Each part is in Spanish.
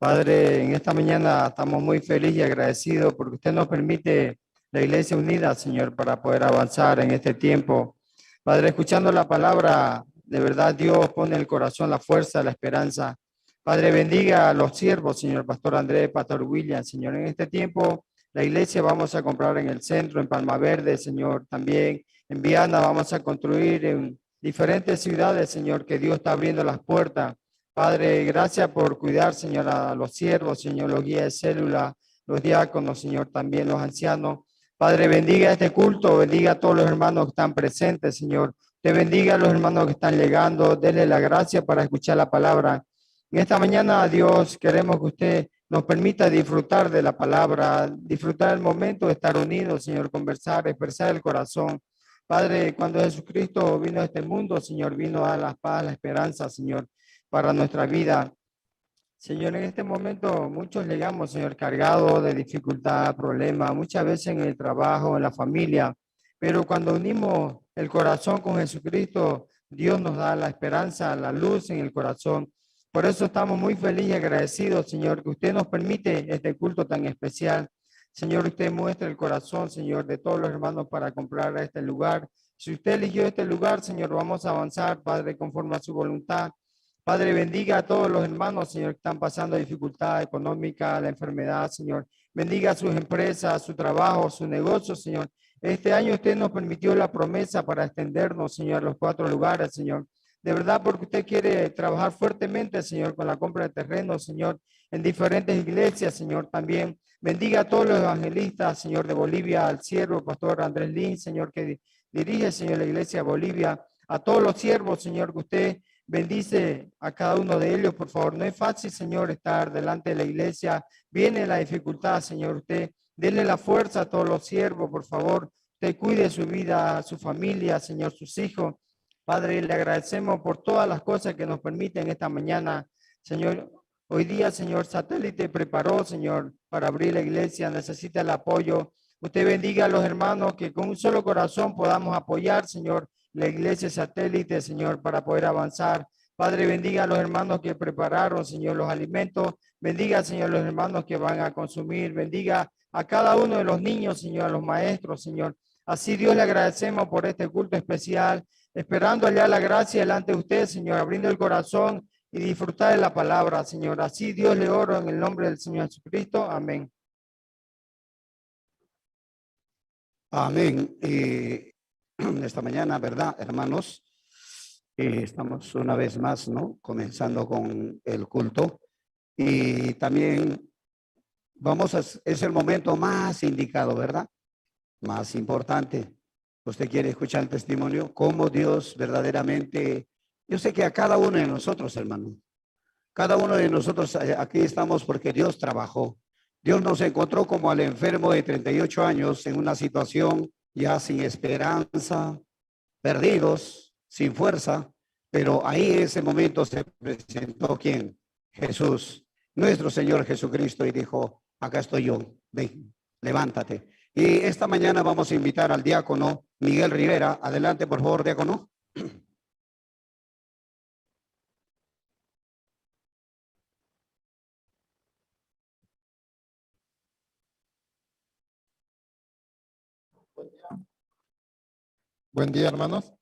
Padre, en esta mañana estamos muy felices y agradecidos porque usted nos permite la iglesia unida, Señor, para poder avanzar en este tiempo. Padre, escuchando la palabra, de verdad Dios pone en el corazón la fuerza, la esperanza. Padre, bendiga a los siervos, Señor, Pastor Andrés, Pastor William, Señor. En este tiempo, la iglesia vamos a comprar en el centro, en Palma Verde, Señor, también en Viana vamos a construir en diferentes ciudades, Señor, que Dios está abriendo las puertas. Padre, gracias por cuidar, Señor, a los siervos, Señor, los guías de célula, los diáconos, Señor, también los ancianos. Padre, bendiga este culto, bendiga a todos los hermanos que están presentes, Señor. Te bendiga a los hermanos que están llegando, denle la gracia para escuchar la palabra. En esta mañana, Dios, queremos que usted nos permita disfrutar de la palabra, disfrutar el momento de estar unidos, Señor, conversar, expresar el corazón. Padre, cuando Jesucristo vino a este mundo, Señor, vino a la paz, la esperanza, Señor, para nuestra vida. Señor, en este momento muchos llegamos, Señor, cargados de dificultad, problemas, muchas veces en el trabajo, en la familia, pero cuando unimos el corazón con Jesucristo, Dios nos da la esperanza, la luz en el corazón. Por eso estamos muy felices y agradecidos, Señor, que usted nos permite este culto tan especial. Señor, usted muestra el corazón, Señor, de todos los hermanos para comprar a este lugar. Si usted eligió este lugar, Señor, vamos a avanzar, Padre, conforme a su voluntad. Padre, bendiga a todos los hermanos, Señor, que están pasando dificultad económica, la enfermedad, Señor. Bendiga sus empresas, su trabajo, su negocio, Señor. Este año usted nos permitió la promesa para extendernos, Señor, a los 4 lugares, Señor. De verdad, porque usted quiere trabajar fuertemente, Señor, con la compra de terrenos, Señor, en diferentes iglesias, Señor, también. Bendiga a todos los evangelistas, Señor, de Bolivia, al siervo, Pastor Andrés Lin, Señor, que dirige, Señor, la iglesia de Bolivia. A todos los siervos, Señor, que usted bendice a cada uno de ellos, por favor. No es fácil, Señor, estar delante de la iglesia. Viene la dificultad, Señor. Usted denle la fuerza a todos los siervos, por favor. Usted cuide su vida, su familia, Señor, sus hijos. Padre, le agradecemos por todas las cosas que nos permiten esta mañana, Señor. Hoy día, Señor, Satélite preparó, Señor, para abrir la iglesia. Necesita el apoyo. Usted bendiga a los hermanos que con un solo corazón podamos apoyar, Señor, la iglesia Satélite, Señor, para poder avanzar. Padre, bendiga a los hermanos que prepararon, Señor, los alimentos. Bendiga, Señor, los hermanos que van a consumir. Bendiga a cada uno de los niños, Señor, a los maestros, Señor. Así, Dios, le agradecemos por este culto especial, esperando allá la gracia delante de usted, Señor, abriendo el corazón y disfrutar de la palabra, Señor. Así, Dios, le oro en el nombre del Señor Jesucristo. Amén. Amén. Esta mañana, ¿verdad, hermanos? Estamos una vez más, ¿no? Comenzando con el culto. Y también es el momento más indicado, ¿verdad? Más importante. Usted quiere escuchar el testimonio, cómo Dios verdaderamente, yo sé que a cada uno de nosotros, hermano, cada uno de nosotros aquí estamos porque Dios trabajó. Dios nos encontró como al enfermo de 38 años en una situación ya sin esperanza, perdidos, sin fuerza, pero ahí en ese momento se presentó ¿quién? Jesús, nuestro Señor Jesucristo, y dijo, acá estoy yo, ven, levántate. Y esta mañana vamos a invitar al diácono Miguel Rivera. Adelante, por favor, diácono. Buen día, hermanos.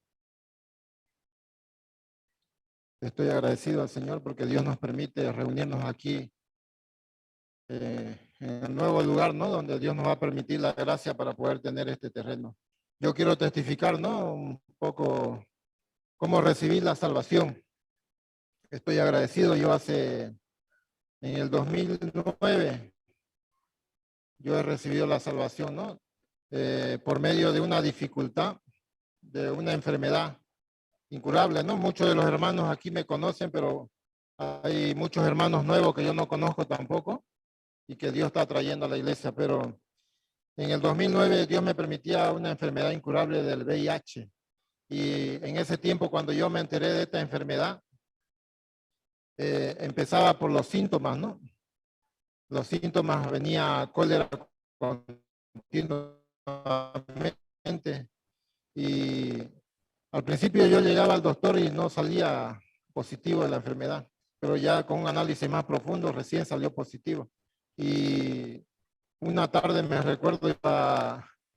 Estoy agradecido al Señor porque Dios nos permite reunirnos aquí en el nuevo lugar, ¿no? Donde Dios nos va a permitir la gracia para poder tener este terreno. Yo quiero testificar, ¿no? Un poco cómo recibí la salvación. Estoy agradecido. En el 2009, yo he recibido la salvación, ¿no? Por medio de una dificultad, de una enfermedad incurable, ¿no? Muchos de los hermanos aquí me conocen, pero hay muchos hermanos nuevos que yo no conozco tampoco y que Dios está trayendo a la iglesia. Pero en el 2009 Dios me permitía una enfermedad incurable del VIH. Y en ese tiempo, cuando yo me enteré de esta enfermedad, empezaba por los síntomas, ¿no? Los síntomas, venía cólera continuamente. Y al principio yo llegaba al doctor y no salía positivo de la enfermedad, pero ya con un análisis más profundo recién salió positivo. Y una tarde me recuerdo,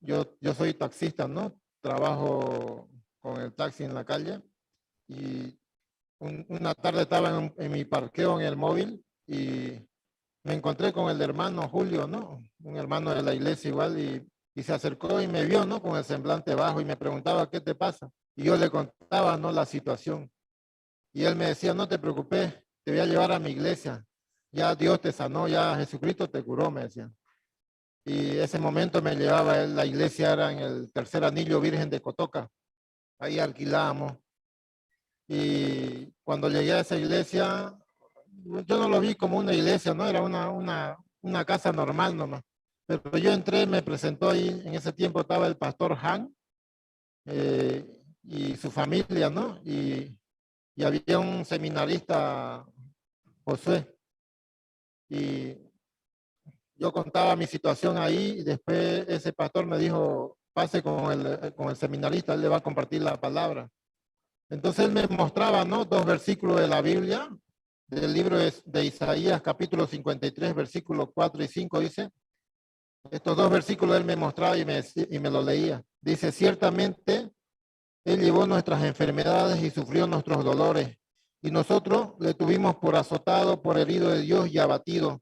yo soy taxista, ¿no? Trabajo con el taxi en la calle y una tarde estaba en mi parqueo en el móvil y me encontré con el hermano Julio, ¿no? Un hermano de la iglesia igual y se acercó y me vio, ¿no? Con el semblante bajo y me preguntaba, ¿qué te pasa? Y yo le contaba, ¿no? La situación. Y él me decía, no te preocupes, te voy a llevar a mi iglesia. Ya Dios te sanó, ya Jesucristo te curó, me decía. Y ese momento me llevaba él, la iglesia era en el Tercer Anillo Virgen de Cotoca. Ahí alquilábamos. Y cuando llegué a esa iglesia, yo no lo vi como una iglesia, ¿no? Era una casa normal nomás. Pero yo entré, me presentó ahí, en ese tiempo estaba el pastor Han y su familia, ¿no? Y había un seminarista, Josué, y yo contaba mi situación ahí y después ese pastor me dijo, pase con el seminarista, él le va a compartir la palabra. Entonces él me mostraba, ¿no? Dos versículos de la Biblia, del libro de Isaías, capítulo 53, versículos 4 y 5, dice, estos dos versículos él me mostraba y me lo leía. Dice, ciertamente, él llevó nuestras enfermedades y sufrió nuestros dolores, y nosotros le tuvimos por azotado, por herido de Dios y abatido.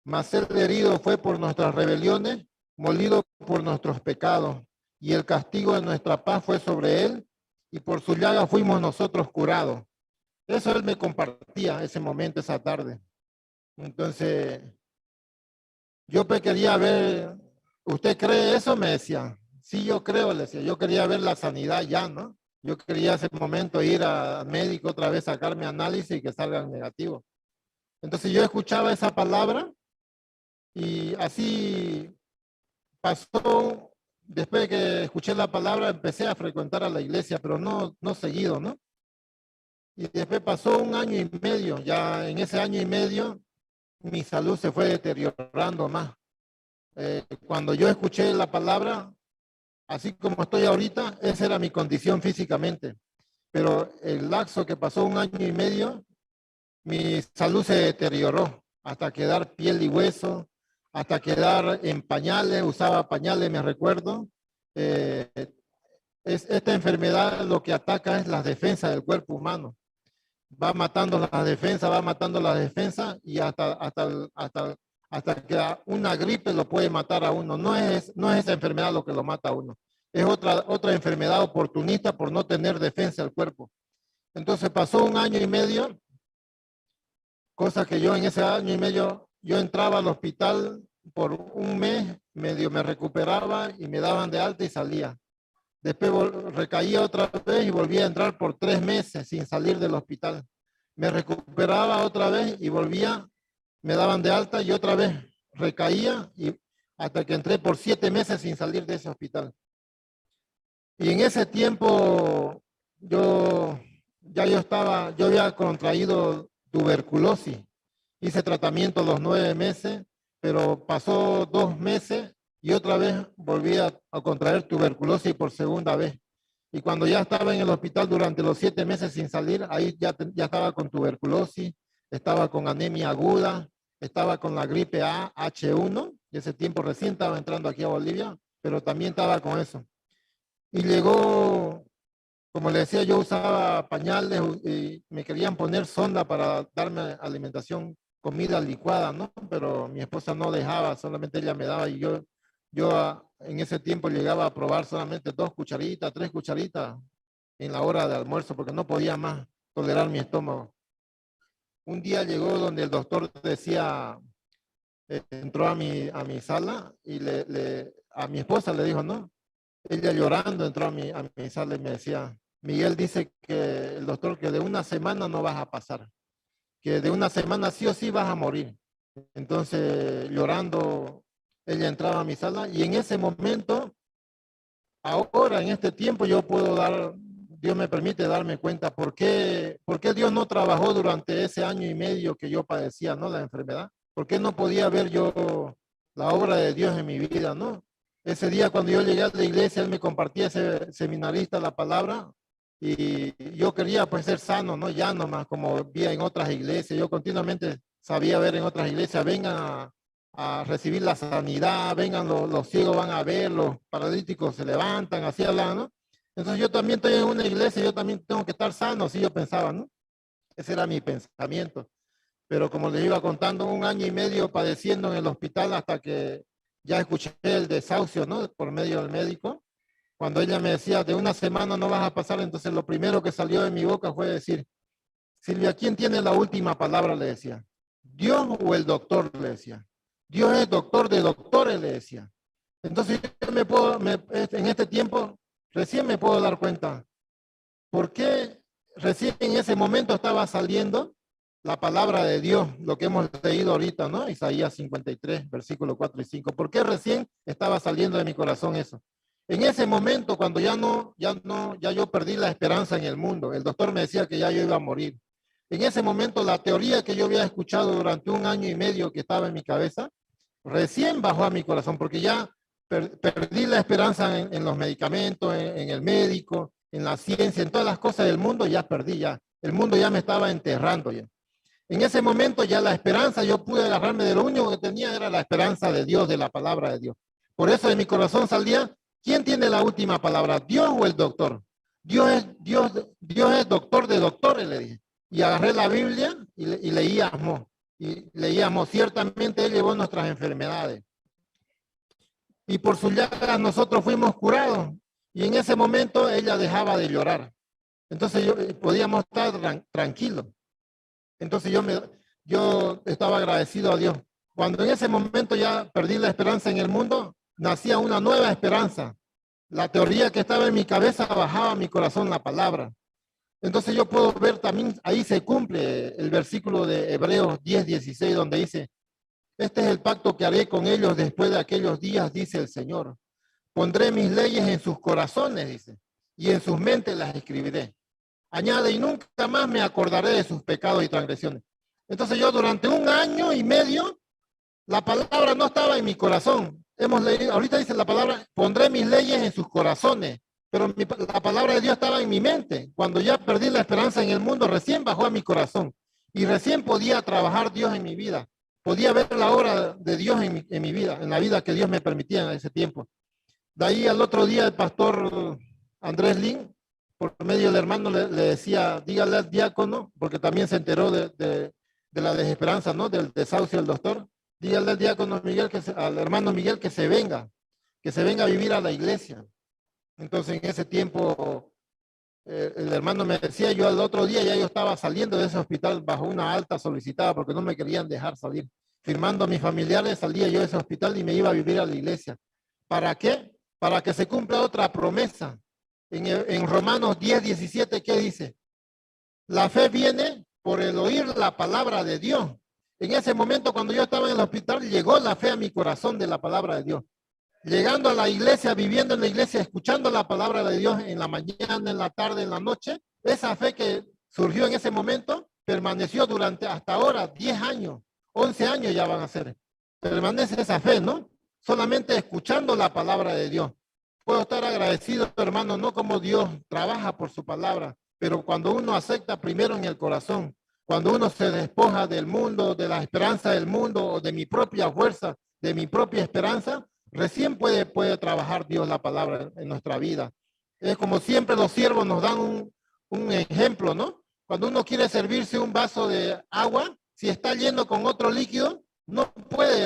Mas el herido fue por nuestras rebeliones, molido por nuestros pecados, y el castigo de nuestra paz fue sobre él, y por su llaga fuimos nosotros curados. Eso él me compartía ese momento, esa tarde. Entonces, yo quería ver, ¿usted cree eso? Me decía. Sí, yo creo, le decía. Yo quería ver la sanidad ya, ¿no? Yo quería ese momento ir al médico otra vez, sacarme análisis y que salgan negativos. Entonces yo escuchaba esa palabra y así pasó. Después de que escuché la palabra, empecé a frecuentar a la iglesia, pero no seguido, ¿no? Y después pasó un año y medio. Ya en ese año y medio, mi salud se fue deteriorando más. Cuando yo escuché la palabra, así como estoy ahorita, esa era mi condición físicamente. Pero el lapso que pasó un año y medio, mi salud se deterioró hasta quedar piel y hueso, hasta quedar en pañales, usaba pañales, me recuerdo. Esta enfermedad lo que ataca es las defensas del cuerpo humano. Va matando las defensas, va matando las defensas y hasta que una gripe lo puede matar a uno. No es esa enfermedad lo que lo mata a uno. Es otra enfermedad oportunista por no tener defensa del cuerpo. Entonces pasó un año y medio, cosa que yo en ese año y medio, yo entraba al hospital por un mes, medio me recuperaba y me daban de alta y salía. Después recaía otra vez y volvía a entrar por 3 meses sin salir del hospital. Me recuperaba otra vez y volvía, me daban de alta y otra vez recaía y hasta que entré por 7 meses sin salir de ese hospital. Y en ese tiempo yo había contraído tuberculosis. Hice tratamiento los 9 meses, pero pasó 2 meses y otra vez volví a contraer tuberculosis por segunda vez. Y cuando ya estaba en el hospital durante los 7 meses sin salir, ahí ya estaba con tuberculosis, estaba con anemia aguda, estaba con la gripe A, H1, y ese tiempo recién estaba entrando aquí a Bolivia, pero también estaba con eso. Y llegó, como le decía, yo usaba pañales y me querían poner sonda para darme alimentación, comida licuada, ¿no? Pero mi esposa no dejaba, solamente ella me daba y yo en ese tiempo llegaba a probar solamente 2 cucharitas, 3 cucharitas en la hora de almuerzo porque no podía más tolerar mi estómago. Un día llegó donde el doctor decía, entró a mi sala y a mi esposa le dijo, no, ella llorando entró a mi sala y me decía, Miguel dice que el doctor que de una semana no vas a pasar, que de una semana sí o sí vas a morir. Entonces, llorando, ella entraba a mi sala y en ese momento, ahora en este tiempo yo puedo Dios me permite darme cuenta por qué Dios no trabajó durante ese año y medio que yo padecía, ¿no? La enfermedad. ¿Por qué no podía ver yo la obra de Dios en mi vida, no? Ese día cuando yo llegué a la iglesia, él me compartía, ese seminarista, la palabra, y yo quería pues ser sano, ¿no? Ya nomás, como vi en otras iglesias, yo continuamente sabía ver en otras iglesias, vengan a recibir la sanidad, vengan los ciegos van a ver, los paralíticos se levantan, así hablan, ¿no? Entonces yo también estoy en una iglesia, yo también tengo que estar sano, así yo pensaba, ¿no? Ese era mi pensamiento. Pero como les iba contando, un año y medio padeciendo en el hospital hasta que ya escuché el desahucio, ¿no? Por medio del médico. Cuando ella me decía, de una semana no vas a pasar, entonces lo primero que salió de mi boca fue decir, Silvia, ¿quién tiene la última palabra? Le decía. ¿Dios o el doctor? Le decía. Dios es doctor de doctores, le decía. Entonces yo en este tiempo recién me puedo dar cuenta por qué recién en ese momento estaba saliendo la palabra de Dios, lo que hemos leído ahorita, ¿no? Isaías 53, versículo 4 y 5. ¿Por qué recién estaba saliendo de mi corazón eso? En ese momento, cuando ya yo perdí la esperanza en el mundo, el doctor me decía que ya yo iba a morir. En ese momento, la teoría que yo había escuchado durante 1 año y medio que estaba en mi cabeza, recién bajó a mi corazón, porque ya perdí la esperanza en los medicamentos, en el médico, en la ciencia, en todas las cosas del mundo, ya perdí ya. El mundo ya me estaba enterrando ya. En ese momento ya la esperanza, yo pude agarrarme de lo único que tenía era la esperanza de Dios, de la palabra de Dios. Por eso de mi corazón salía, ¿quién tiene la última palabra? ¿Dios o el doctor? Dios es doctor de doctores, le dije. Y agarré la Biblia y leíamos. Y leíamos, ciertamente Él llevó nuestras enfermedades. Y por sus llagas nosotros fuimos curados. Y en ese momento ella dejaba de llorar. Entonces podíamos estar tranquilos. Entonces yo estaba agradecido a Dios. Cuando en ese momento ya perdí la esperanza en el mundo, nacía una nueva esperanza. La teoría que estaba en mi cabeza bajaba a mi corazón la palabra. Entonces yo puedo ver también, ahí se cumple el versículo de Hebreos 10:16, donde dice, este es el pacto que haré con ellos después de aquellos días, dice el Señor. Pondré mis leyes en sus corazones, dice, y en sus mentes las escribiré. Añade, y nunca más me acordaré de sus pecados y transgresiones. Entonces yo durante 1 año y medio, la palabra no estaba en mi corazón. Hemos leído, ahorita dice la palabra, pondré mis leyes en sus corazones, pero la palabra de Dios estaba en mi mente. Cuando ya perdí la esperanza en el mundo, recién bajó a mi corazón y recién podía trabajar Dios en mi vida. Podía ver la obra de Dios en mi vida, en la vida que Dios me permitía en ese tiempo. De ahí al otro día el pastor Andrés Lin, por medio del hermano, le decía, dígale al diácono, porque también se enteró de la desesperanza, ¿no? Del desahucio del doctor. Dígale al diácono Miguel, al hermano Miguel, que se venga a vivir a la iglesia. Entonces en ese tiempo el hermano me decía, yo al otro día ya yo estaba saliendo de ese hospital bajo una alta solicitada porque no me querían dejar salir. Firmando a mis familiares salía yo de ese hospital y me iba a vivir a la iglesia. ¿Para qué? Para que se cumpla otra promesa. En Romanos 10:17, ¿qué dice? La fe viene por el oír la palabra de Dios. En ese momento, cuando yo estaba en el hospital, llegó la fe a mi corazón de la palabra de Dios. Llegando a la iglesia, viviendo en la iglesia, escuchando la palabra de Dios en la mañana, en la tarde, en la noche, esa fe que surgió en ese momento permaneció durante hasta ahora 10 años, 11 años ya van a ser. Permanece esa fe, ¿no? Solamente escuchando la palabra de Dios. Puedo estar agradecido, hermano, no como Dios trabaja por su palabra, pero cuando uno acepta primero en el corazón, cuando uno se despoja del mundo, de la esperanza del mundo o de mi propia fuerza, de mi propia esperanza, recién puede trabajar Dios la palabra en nuestra vida. Es como siempre los siervos nos dan un ejemplo, ¿no? Cuando uno quiere servirse un vaso de agua, si está lleno con otro líquido, no puede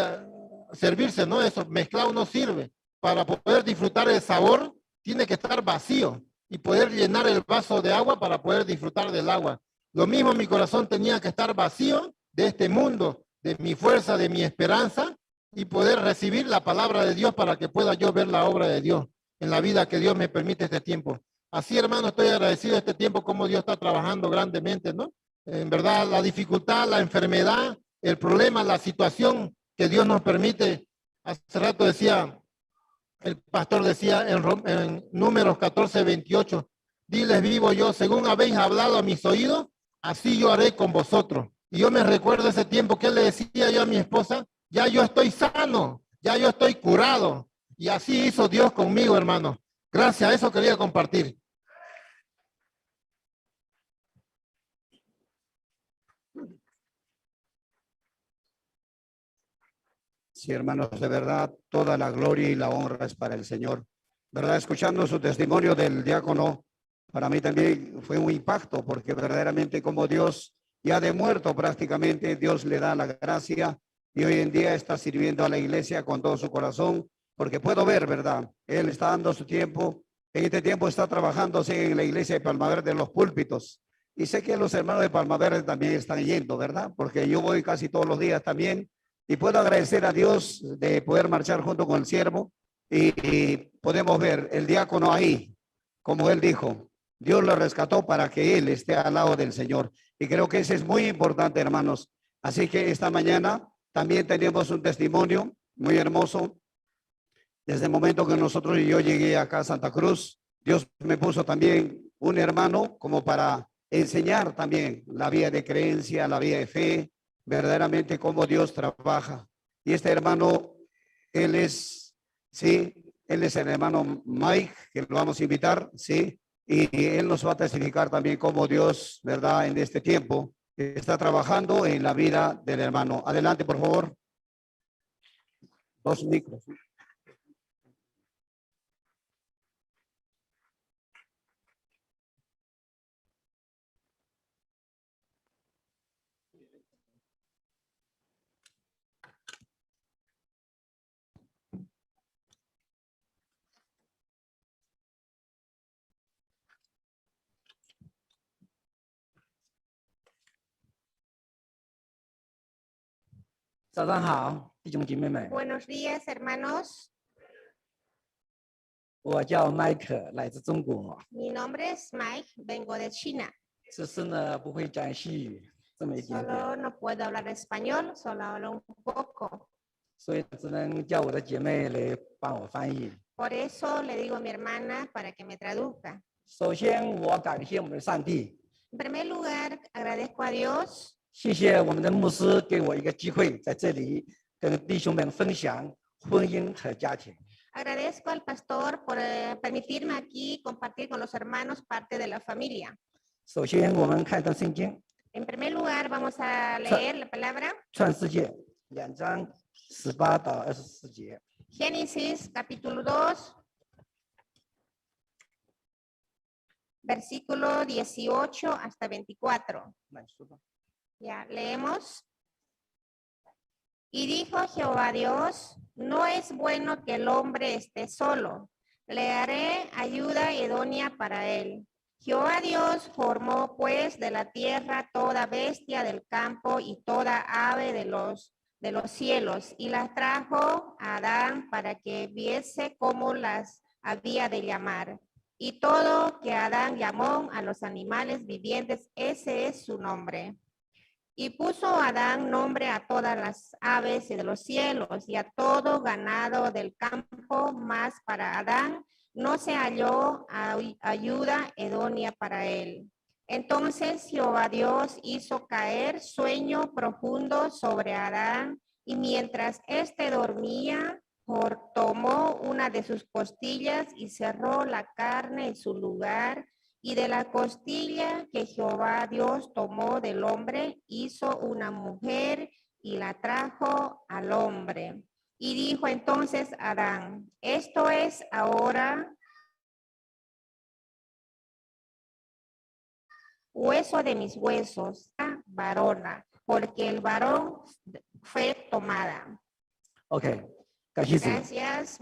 servirse, ¿no? Eso mezclado no sirve. Para poder disfrutar el sabor, tiene que estar vacío y poder llenar el vaso de agua para poder disfrutar del agua. Lo mismo mi corazón tenía que estar vacío de este mundo, de mi fuerza, de mi esperanza, y poder recibir la palabra de Dios para que pueda yo ver la obra de Dios en la vida que Dios me permite este tiempo. Así, hermano, estoy agradecido de este tiempo, como Dios está trabajando grandemente, ¿no? En verdad, la dificultad, la enfermedad, el problema, la situación que Dios nos permite. Hace rato decía, el pastor decía en Números 14:28, diles vivo yo, según habéis hablado a mis oídos, así yo haré con vosotros. Y yo me recuerdo ese tiempo que le decía yo a mi esposa, ya yo estoy sano, ya yo estoy curado. Y así hizo Dios conmigo, hermano. Gracias, eso quería compartir. Sí, hermanos, de verdad, toda la gloria y la honra es para el Señor. ¿Verdad? Escuchando su testimonio del diácono, para mí también fue un impacto, porque verdaderamente como Dios ya de muerto prácticamente, Dios le da la gracia y hoy en día está sirviendo a la iglesia con todo su corazón, porque puedo ver, ¿verdad? Él está dando su tiempo, en este tiempo está trabajándose en la iglesia de Palma Verde, en los púlpitos. Y sé que los hermanos de Palma Verde también están yendo, ¿verdad? Porque yo voy casi todos los días también. Y puedo agradecer a Dios de poder marchar junto con el siervo y podemos ver el diácono ahí, como él dijo, Dios lo rescató para que él esté al lado del Señor. Y creo que eso es muy importante, hermanos. Así que esta mañana también tenemos un testimonio muy hermoso. Desde el momento que nosotros y yo llegué acá a Santa Cruz, Dios me puso también un hermano como para enseñar también la vía de creencia, la vía de fe, verdaderamente cómo Dios trabaja. Y este hermano, él es, sí, él es el hermano Mike, que lo vamos a invitar, sí, y él nos va a testificar también cómo Dios, ¿verdad? En este tiempo está trabajando en la vida del hermano. Adelante, por favor. Dos micros. Buenos días, hermanos. 我叫麦克，来自中国。 Mi nombre es Mike, vengo de China. 只是呢，不会讲西语，这么一点点， Solo no puedo hablar español, solo hablo un poco. 所以只能叫我的姐妹来帮我翻译。 Por eso le digo a mi hermana para que me traduzca. 首先，我感谢我们的上帝， En primer lugar, agradezco a Dios. 谢谢我们的牧师给我一个机会，在这里跟弟兄们分享婚姻和家庭。 Agradezco al pastor por permitirme aquí compartir con los hermanos parte de la familia. 首先，我们看一段圣经， En primer lugar, vamos a leer la palabra 创世纪2章18到24节。 Génesis capítulo 2, versículo 18 hasta 24. 那你说吧。 Ya, leemos. Y dijo Jehová Dios, no es bueno que el hombre esté solo, le haré ayuda idónea para él. Jehová Dios formó pues de la tierra toda bestia del campo y toda ave de los cielos, y las trajo a Adán para que viese cómo las había de llamar. Y todo que Adán llamó a los animales vivientes, ese es su nombre. Y puso Adán nombre a todas las aves de los cielos y a todo ganado del campo, mas para Adán no se halló ayuda idónea para él. Entonces Jehová Dios hizo caer sueño profundo sobre Adán, y mientras éste dormía, tomó una de sus costillas y cerró la carne en su lugar. Y de la costilla que Jehová Dios tomó del hombre, hizo una mujer y la trajo al hombre. Y dijo entonces Adán, esto es ahora hueso de mis huesos, varona, porque el varón fue tomada. OK，感谢主。 Gracias.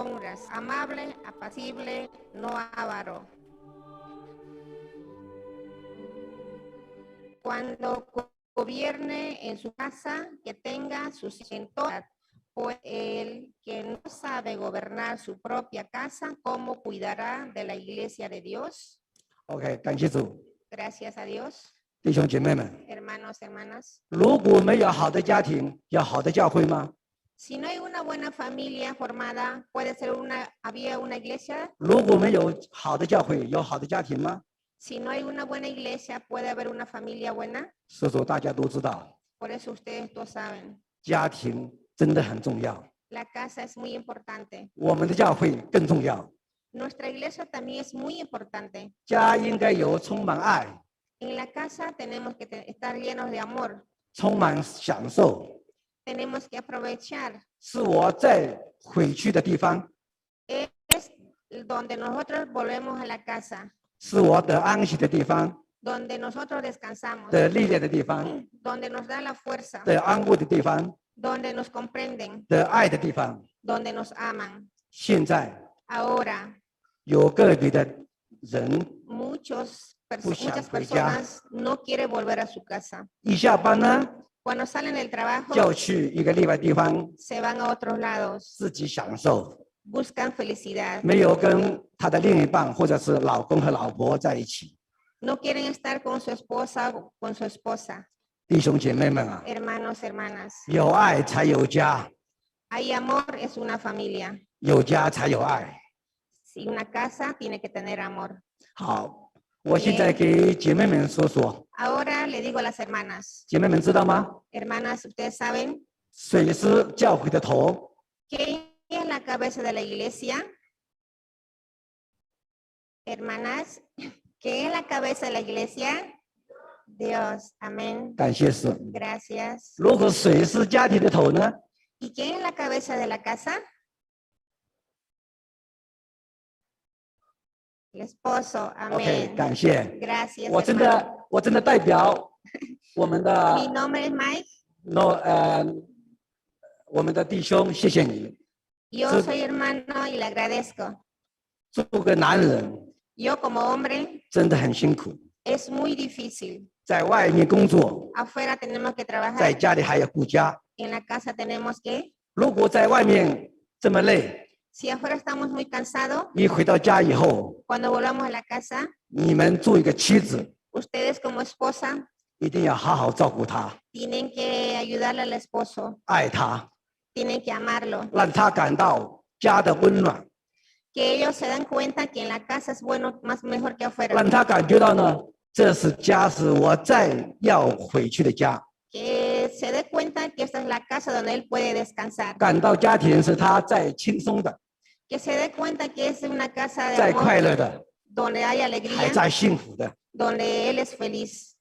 honras, amable, apacible, no avaro. Cuando gobierne en su casa, que tenga sus en todas, pues el que no sabe gobernar su propia casa, ¿cómo cuidará de la iglesia de Dios? OK， 感谢主， Gracias a Dios, 弟兄姐妹们， hermanos, hermanas. 如果没有好的家庭，有好的教会吗？ Si no hay una buena familia formada, ¿puede ser había una iglesia? 如果没有好的教会，有好的家庭吗？ Si no hay una buena iglesia, ¿puede haber una familia buena? 所以说大家都知道， Por eso ustedes todos saben, 家庭真的很重要， la casa es muy importante. 我们的教会更重要。 Nuestra iglesia también es muy importante. 家应该有充满爱、 En la casa tenemos que estar llenos de amor. 充满享受， Tenemos que aprovechar. 是我在回去的地方， Es donde nosotros volvemos a la casa, 是我得安息的地方， donde nosotros descansamos, 得历练的地方， donde nos da la fuerza, 得安慰的地方， donde nos comprenden, 得爱的地方。 donde nos aman. 现在 Ahora, 有个别的人 muchas Buscan personas no quieren volver a su casa. 一下班呢， Cuando salen del trabajo, 就去一个另外地方 se van a otros lados, 自己享受， buscan felicidad. 没有跟他的另一半或者是老公和老婆在一起。 No quieren estar con su esposa o con su esposa. 弟兄姐妹们啊， Hermanos, hermanas, 有爱才有家， hay amor, es una familia. 有家才有爱。 Si una casa tiene que tener amor. 好，我现在给姐妹们说说， Ahora le digo a las hermanas, 姐妹们知道吗？ hermanas, ustedes saben 谁是教会的头？ quién es la cabeza de la iglesia. Hermanas, ¿quién es la cabeza de la iglesia? Dios, amén. 感谢神。 Gracias. 如果谁是家庭的头呢？ ¿Y quién es la cabeza de la casa? El esposo, OK， amén. 感谢。 Gracias. 我真 hermano. 的代表我们 Mi 的 nombre es Mike. 我们的弟兄，谢谢你。 Yo Sí. soy hermano y le agradezco. 做个男人 Yo como hombre 真的很辛苦， es muy difícil. 在外面工作， Afuera tenemos que 在 trabajar. 家里还要顾家。 En la casa tenemos que. 如果在外面这么累， Si afuera estamos muy cansados, 一回到家以后， cuando volvamos a la casa, 你们做一个妻子， ustedes como esposa 一定要好好照顾他， tienen que ayudarle al esposo, 爱他， tienen que amarlo. 让他感到家的温暖， Que ellos se dan cuenta que en la casa es bueno, más mejor que afuera. 让他感觉到呢，这是家，是我再要回去的家， Que se dé cuenta que esta es la casa donde él puede descansar. 感到家庭是他在轻松的， Que se dé cuenta que es una casa de 在快 amor 乐的， donde hay 还 alegría, 在幸福的。 donde él es feliz.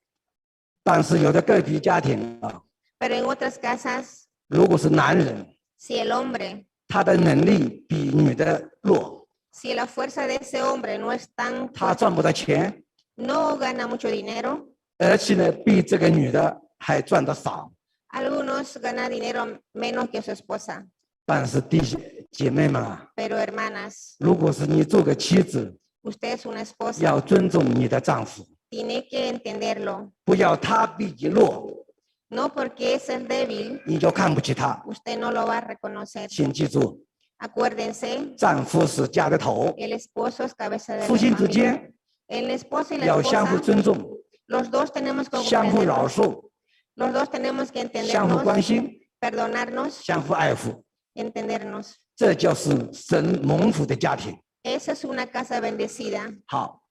但是有的个别家庭啊， Pero en otras casas, 如果是男人， si el hombre, 他的能力比女的弱， si la fuerza de ese hombre no es tan 他赚不到钱， no gana mucho dinero, 而且呢，比这个女的还赚得少。 algunos ganan dinero menos que su esposa. 但是弟兄姐妹们啊， Pero hermanas, 如果是你做个妻子， usted es una esposa, 要尊重你的丈夫， tiene que entenderlo. 不要他比你弱， No porque es el débil, 你就看不起他。 usted no lo va a reconocer. 请记住， Acuérdense, 丈夫是家的头， el esposo es cabeza de la 夫妻之 familia. 间 El esposo y la 要相互 esposa, 尊重， los dos tenemos que 相互饶 comprendernos, 恕， los dos tenemos que 相互关 entendernos, 心， perdonarnos, 相互爱护， entendernos. 这就是神蒙福的家庭。 Esa es una casa bendecida. 好，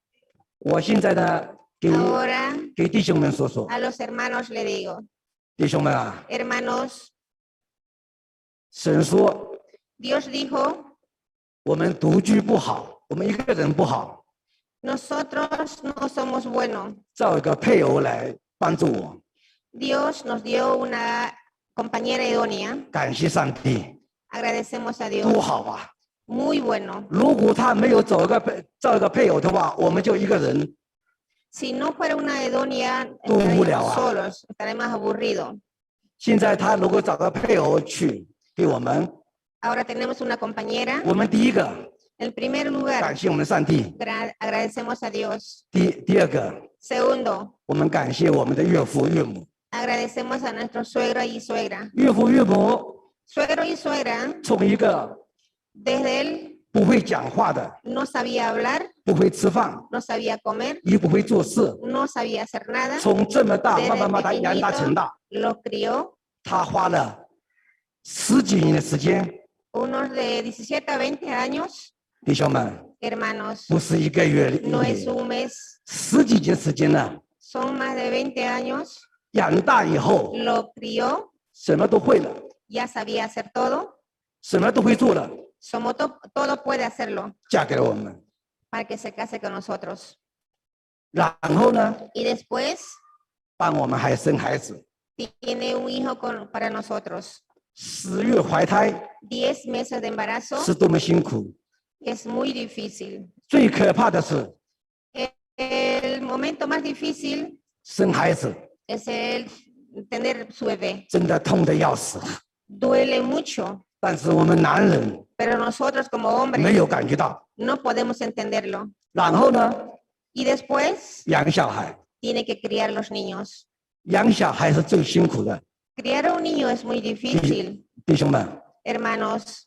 我现在呢，给 Ahora 给弟兄们说说， a los hermanos le digo, 弟兄们啊， hermanos, 神说 Dios dijo, 我们独居不好，我们一个人不好， nosotros no somos buenos. 找一个配偶来帮助我。 Dios nos dio una compañera idónea. 感谢上帝， Agradecemos a 多 Dios. 好啊！ Muy bueno. 如果他没有找一个配偶的话，我们就一个人。 Si no fuera una idónea, Tú, estaríamos Julia. solos, estaríamos aburridos. 现在他如果找个配偶去给我们， Ahora tenemos una compañera. 我们第一个 En primer lugar, 感谢我们的上帝， agradecemos a Dios. 第二个 Segundo, 我们感谢我们的岳父岳母。 agradecemos a nuestro suegro y suegra. 岳父岳母 Suegro y suegra, 从一个 desde él 不会讲话的、 no sabía hablar, 不会吃饭、 no sabía comer, 也不会做事， no sabía hacer nada. 从这么大 Desde 慢慢把他养大成大， Lo crió 他花了10几年的时间。 unos de 17 a 20 años, 弟兄们， hermanos. 不是1个月、 No es un mes, 10几年时间呢， son más de 20 años. 养大以后 Lo crió, 什么都会了， ya sabía hacer todo. 什么都会做了， Todo puede hacerlo 嫁给了我们。 para que se case con nosotros. 然后呢， Y después 帮我们还生孩子， tiene un hijo para nosotros. 10月怀胎 10 meses de embarazo 是多么辛苦。 es muy difícil. 最可怕的是 El momento más difícil 生孩子， es el tener su bebé. 真的痛得要死。 Duele mucho, 但是我们男人 pero nosotros como 没 hombres 有感觉到。 no podemos entenderlo. 然后呢， Y después 养小孩， tiene que criar los niños. 养小孩是最辛苦的。 Criar a un niño es muy difícil, 弟兄们， hermanos.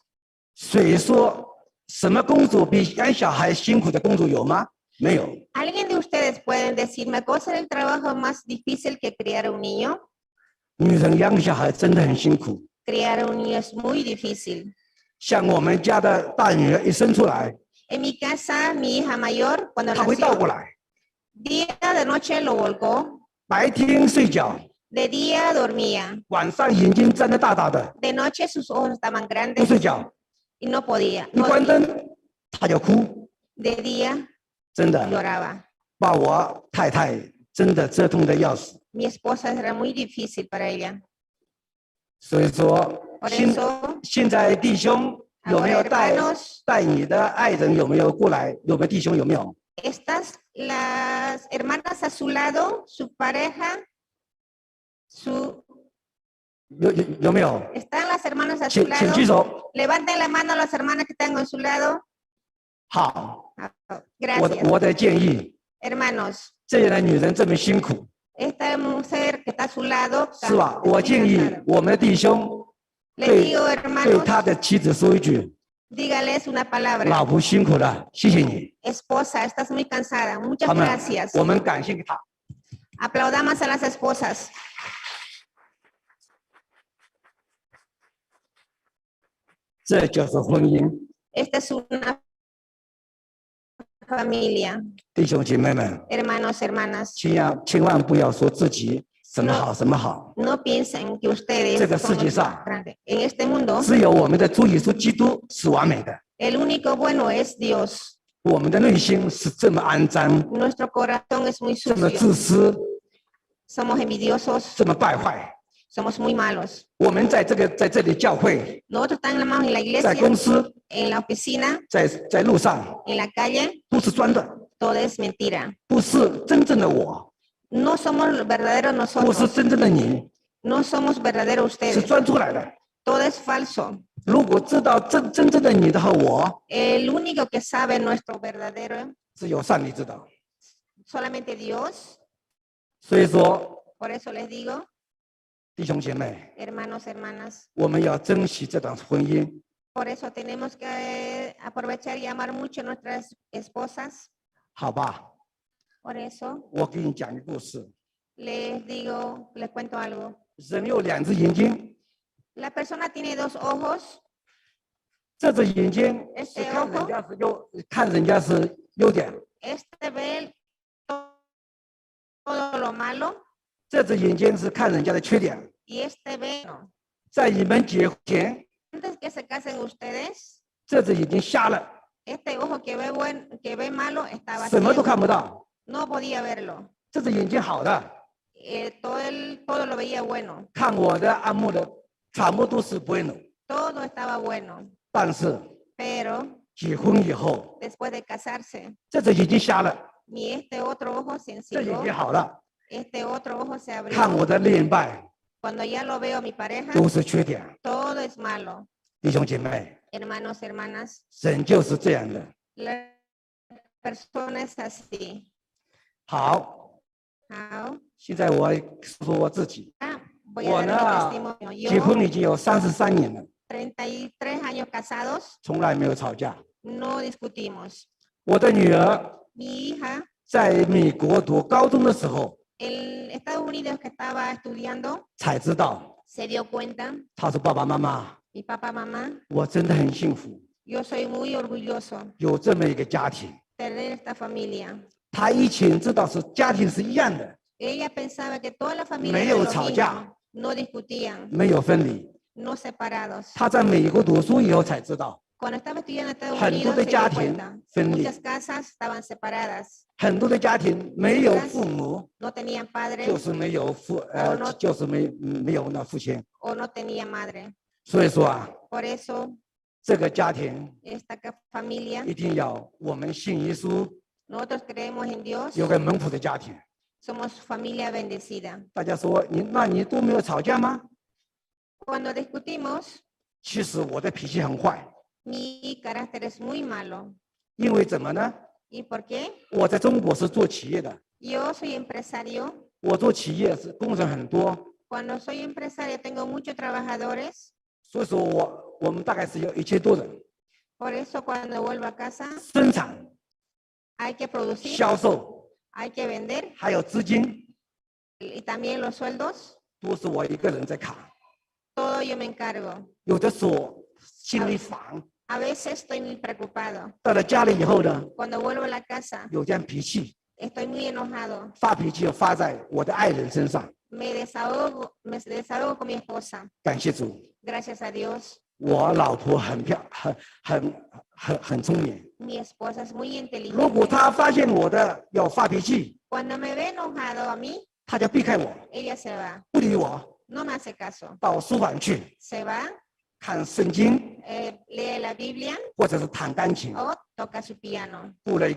谁说什么工作比养小孩辛苦的工作有吗？没有。 ¿Alguien de ustedes pueden decirme cuál es el trabajo más difícil que criar a un niño? 女人养小孩真的很辛苦。 Criar a un niño es muy difícil. 像我们家的大女儿一生出来， En mi casa, mi hija mayor, cuando 她会倒过 nació, 来， día de noche lo volcó, 白天睡觉， de día dormía, 晚上眼睛睁得大大的， de noche sus ojos estaban 不 grandes 睡觉， y no podía. 一 No 关 dormía. 灯她就哭， De día 真的 lloraba. 把我太太真的折腾得要死。 Mi esposa era muy difícil para ella. 所以说， Por eso, 现在弟兄有没有 ahora 带 hermanos, 带你的爱人有没有过来？有没有弟兄有没有？ estas las hermanas a su lado, su pareja,有没有？ están las hermanas a su 请举 lado. 手。 Levanten la mano a las hermanas que están a su lado. 好， Gracias. 我的建议， Hermanos, 这样的女人这么辛苦， esta mujer que está a su lado, 是吧？ está 我建议 cansada. 我们的弟兄 Les 对 digo, 对 hermanos, 他的妻子说一句 dígales una：“ palabra. 老婆辛苦了，谢谢你。 Esposa, estás muy cansada. Muchas 他们 gracias. 我们感谢给他。 Aplaudamos a las esposas. 这就是婚姻。 Esta es una familia. 弟兄姐妹们， Hermanos, hermanas, 千万不要说自己什么好什么好， no piensen que ustedes 这个 son 世界 los 上 más grandes. En este mundo, 只有我们的主耶稣基督是完美的。 el único bueno es Dios. 我们的内心是这么肮脏， Nuestro corazón es muy 这么 sucio. 自私， Somos envidiosos. 这么败坏。 Somos muy malos. 我们在这里教会， Nosotros estamos en la 在 iglesia, 公司， en la oficina, 在路上， en la calle, 都是装的， todo es mentira. 不是真正的我， No somos los verdaderos 不是 nosotros. 真正的你， No somos verdaderos 是 ustedes. 装出来的。 Todo es falso. 如果知道真正的你的和我， El único que sabe nuestro verdadero, 只有上帝知道。 solamente Dios. 所以说， Por eso les digo, 弟兄姐妹， hermanos, hermanas, 我们要珍惜这段婚姻。 por eso tenemos que aprovechar y amar mucho a nuestras esposas. 好吧， Por eso 我给你讲一个故事。 les digo, les cuento algo. 人有2只眼睛， La persona tiene 2 ojos. 这只眼睛是 Este 看人 ojo 家是优，看人家是优点， Este ve todo lo malo 这只眼睛是看人家的缺点。 y este ve no. 在你们结婚前， Antes que se casen ustedes, 这只眼睛瞎了， este ojo que ve malo estaba 什么都 ciego. 看不到。 No podía verlo. 这只眼睛好的， Todo lo veía bueno. 看我的、按摩的，全部都是 bueno。 Todo estaba bueno. 但是 Pero 结婚以后， después de casarse, 这只眼睛瞎了， ni este otro ojo se 这眼 encendió, 睛好了， este otro ojo se 看 abrió. 我的另一半 Cuando ya lo veo a mi pareja, 都是缺点。 todo es malo. 弟兄姐妹， Hermanos, hermanas, 神就是这样的。 la persona es así. 好， Hao, 现在我说说我自己， voy a dar mi testimonio. 结婚 Yo, 已经有33年了， 33 años casados, 从来没有吵架。 no discutimos. 我的女儿 Mi hija, 在美国读高中的时候 en Estados Unidos que estaba estudiando, 才知道， se dio cuenta, 她说：“爸爸妈妈， mi papá, mamá, 我真的很幸福， yo soy muy orgulloso 有这么一个家庭。 tener esta familia. 她以前知道是家庭是一样的， Ella pensaba que toda la familia Me era dio lo吵架。 mismo, no discutían, 没有分离。 no separados. 她在美国读书以后才知道， Cuando estaba estudiando en Estados 很多 Unidos 的 se 家 dio 庭 cuenta, 分离， muchas casas estaban separadas, 很多的家庭没有父母， no tenían 就 padres 是没有no 就是没有那父亲。 o no tenían madre. 所以说啊， Por eso 这个家庭 esta familia, 一定要我们信耶稣， nosotros creemos en Dios, 有个蒙福的家庭。 somos familia bendecida. 大家说你都没有吵架吗？ Cuando discutimos, 其实我的脾气很坏， mi carácter es muy malo. 因为怎么呢？ ¿Y por qué? 我在中国是做企业的， Yo soy empresario. 我做企业是工人很多， Cuando soy empresario tengo muchos trabajadores. 所以说我们大概是有1000多人， Por eso cuando vuelvo a casa 生产、 hay que producir, 销售 hay que vender 还有资金， y también los sueldos, 都是我一个人在扛。 todo yo me encargo. 有的时候心里烦， A veces estoy muy preocupado. 到了家里以后呢， Cuando vuelvo a la casa 有点脾气， estoy muy enojado. 发脾气发在我的爱人身上。 Me desahogo con mi esposa. 感谢主， Gracias a Dios. 我老婆很聪明。 Mi esposa es muy 如果 inteligente. 她发现我的要发脾气， Cuando me ve enojado a mí, 她就避开我， ella se va. 不理我， No me hace caso. 到书房去 Se va, 看圣经， lee la Biblia 或者是弹钢琴， o toca su piano. 过了一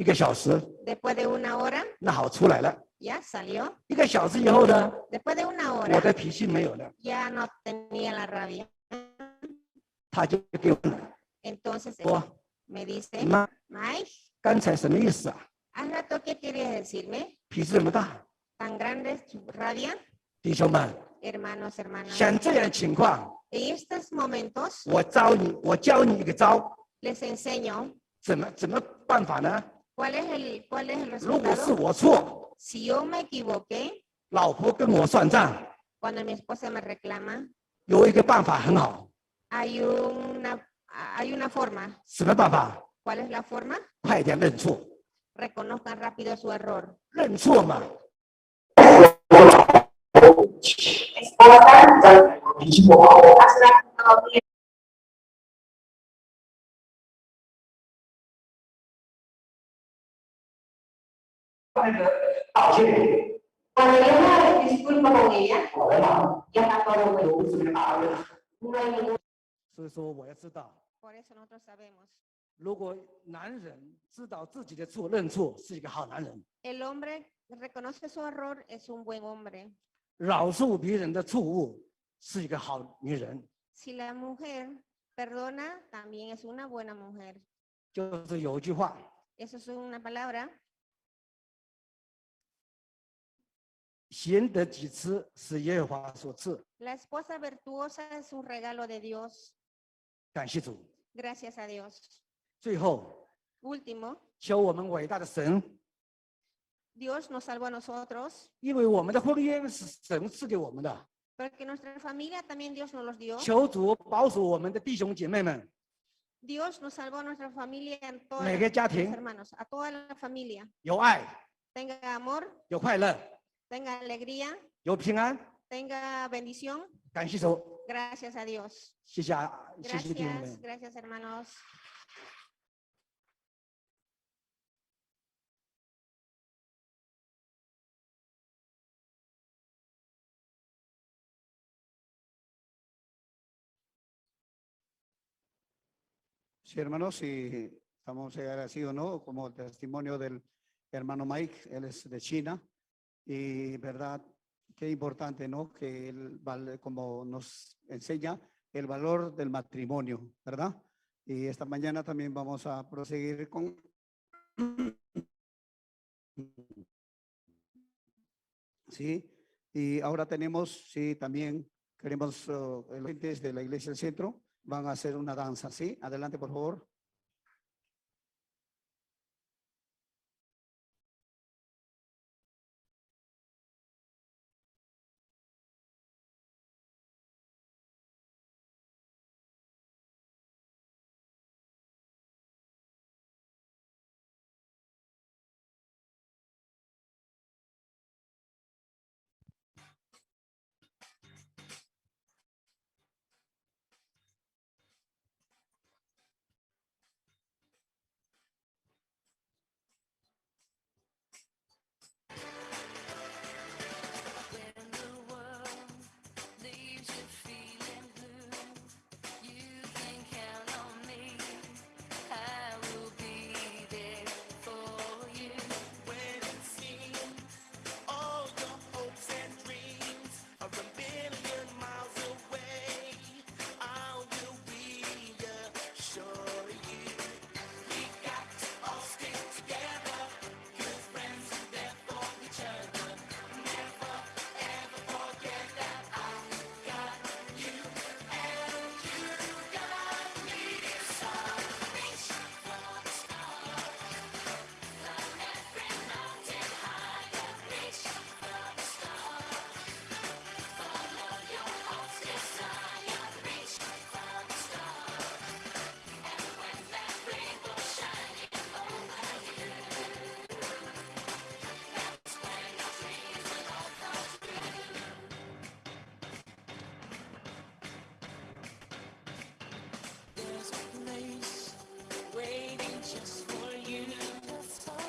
个小时， Después de una hora, 那好出来了。 ya salió. 1个小时以后呢， Después de una 我 hora, 的脾气没有了， ya no tenía la rabia. 她就给我 Entonces 说 me dice, 妈， Mike, 刚才什么意思啊？ ¿hace rato qué querías decirme? 脾气这么大， ¿Tan grande es tu rabia? 弟兄们， Hermanos, hermanas. 像这样的情况， En estos momentos 我教你一个招， les enseño 怎么办法呢？ cuál es el 如果是 resultado. 我错， Si yo me equivoqué, 老婆跟我算账， cuando mi esposa me reclama, 有一个办法很好， hay una forma. 什么办法？ ¿Cuál es la forma? 快点认错， Reconozcan rápido su error. 认错嘛。Cuando yo me disculpo con ella, ya está todo bueno. No hay ningún- 所以说我要知道， Por eso nosotros sabemos. 如果男人知道自己的错认错，是一个好男人； El hombre reconoce su error, es un buen hombre. 饶恕别人的错误，是一个好女人。 Si la mujer perdona, también es una buena mujer. 就是有一句话， Eso es una palabra. 贤得几次是耶和华所赐。 La esposa virtuosa es un regalo de Dios. 感谢主。 Gracias a Dios. 最后， Último, 求我们伟大的神， Dios nos salvó a nosotros, 因为我们的婚姻是神赐给我们的。 porque nuestra familia también Dios nos los dio. 求主保守我们的弟兄姐妹们， Dios nos salvó a nuestra familia en todos 每个家 los 庭 hermanos, a toda la familia. 有爱， Tenga amor, 有快乐， tenga alegría, 有平安。 tenga bendición. 感谢主， Gracias a Dios. 谢谢弟兄 Gracias, 们。 gracias hermanos. Sí, hermanos, y estamos agradecidos, ¿no? Como el testimonio del hermano Mike, él es de China, y verdad, qué importante, ¿no? Que él, como nos enseña, el valor del matrimonio, ¿verdad? Y esta mañana también vamos a proseguir con sí, y ahora tenemos, sí, también queremos, los oyentes de la Iglesia del Centro van a hacer una danza, ¿sí? Adelante, por favor. When the world leaves you feeling blue, you can count on me. I will be there for you. When it seems all your hopes and dreams are a million miles away, I will reassure you. We got to all stick together, good friends and there for each other. Never ever forget that I got you and you got me. So reach for the stars, climb every mountain higher. Reach for the stars, follow your heart's desire. Reach for the stars, and when that rainbow's shining over you, that's when your dreams will all come true. There's a place waiting just for you.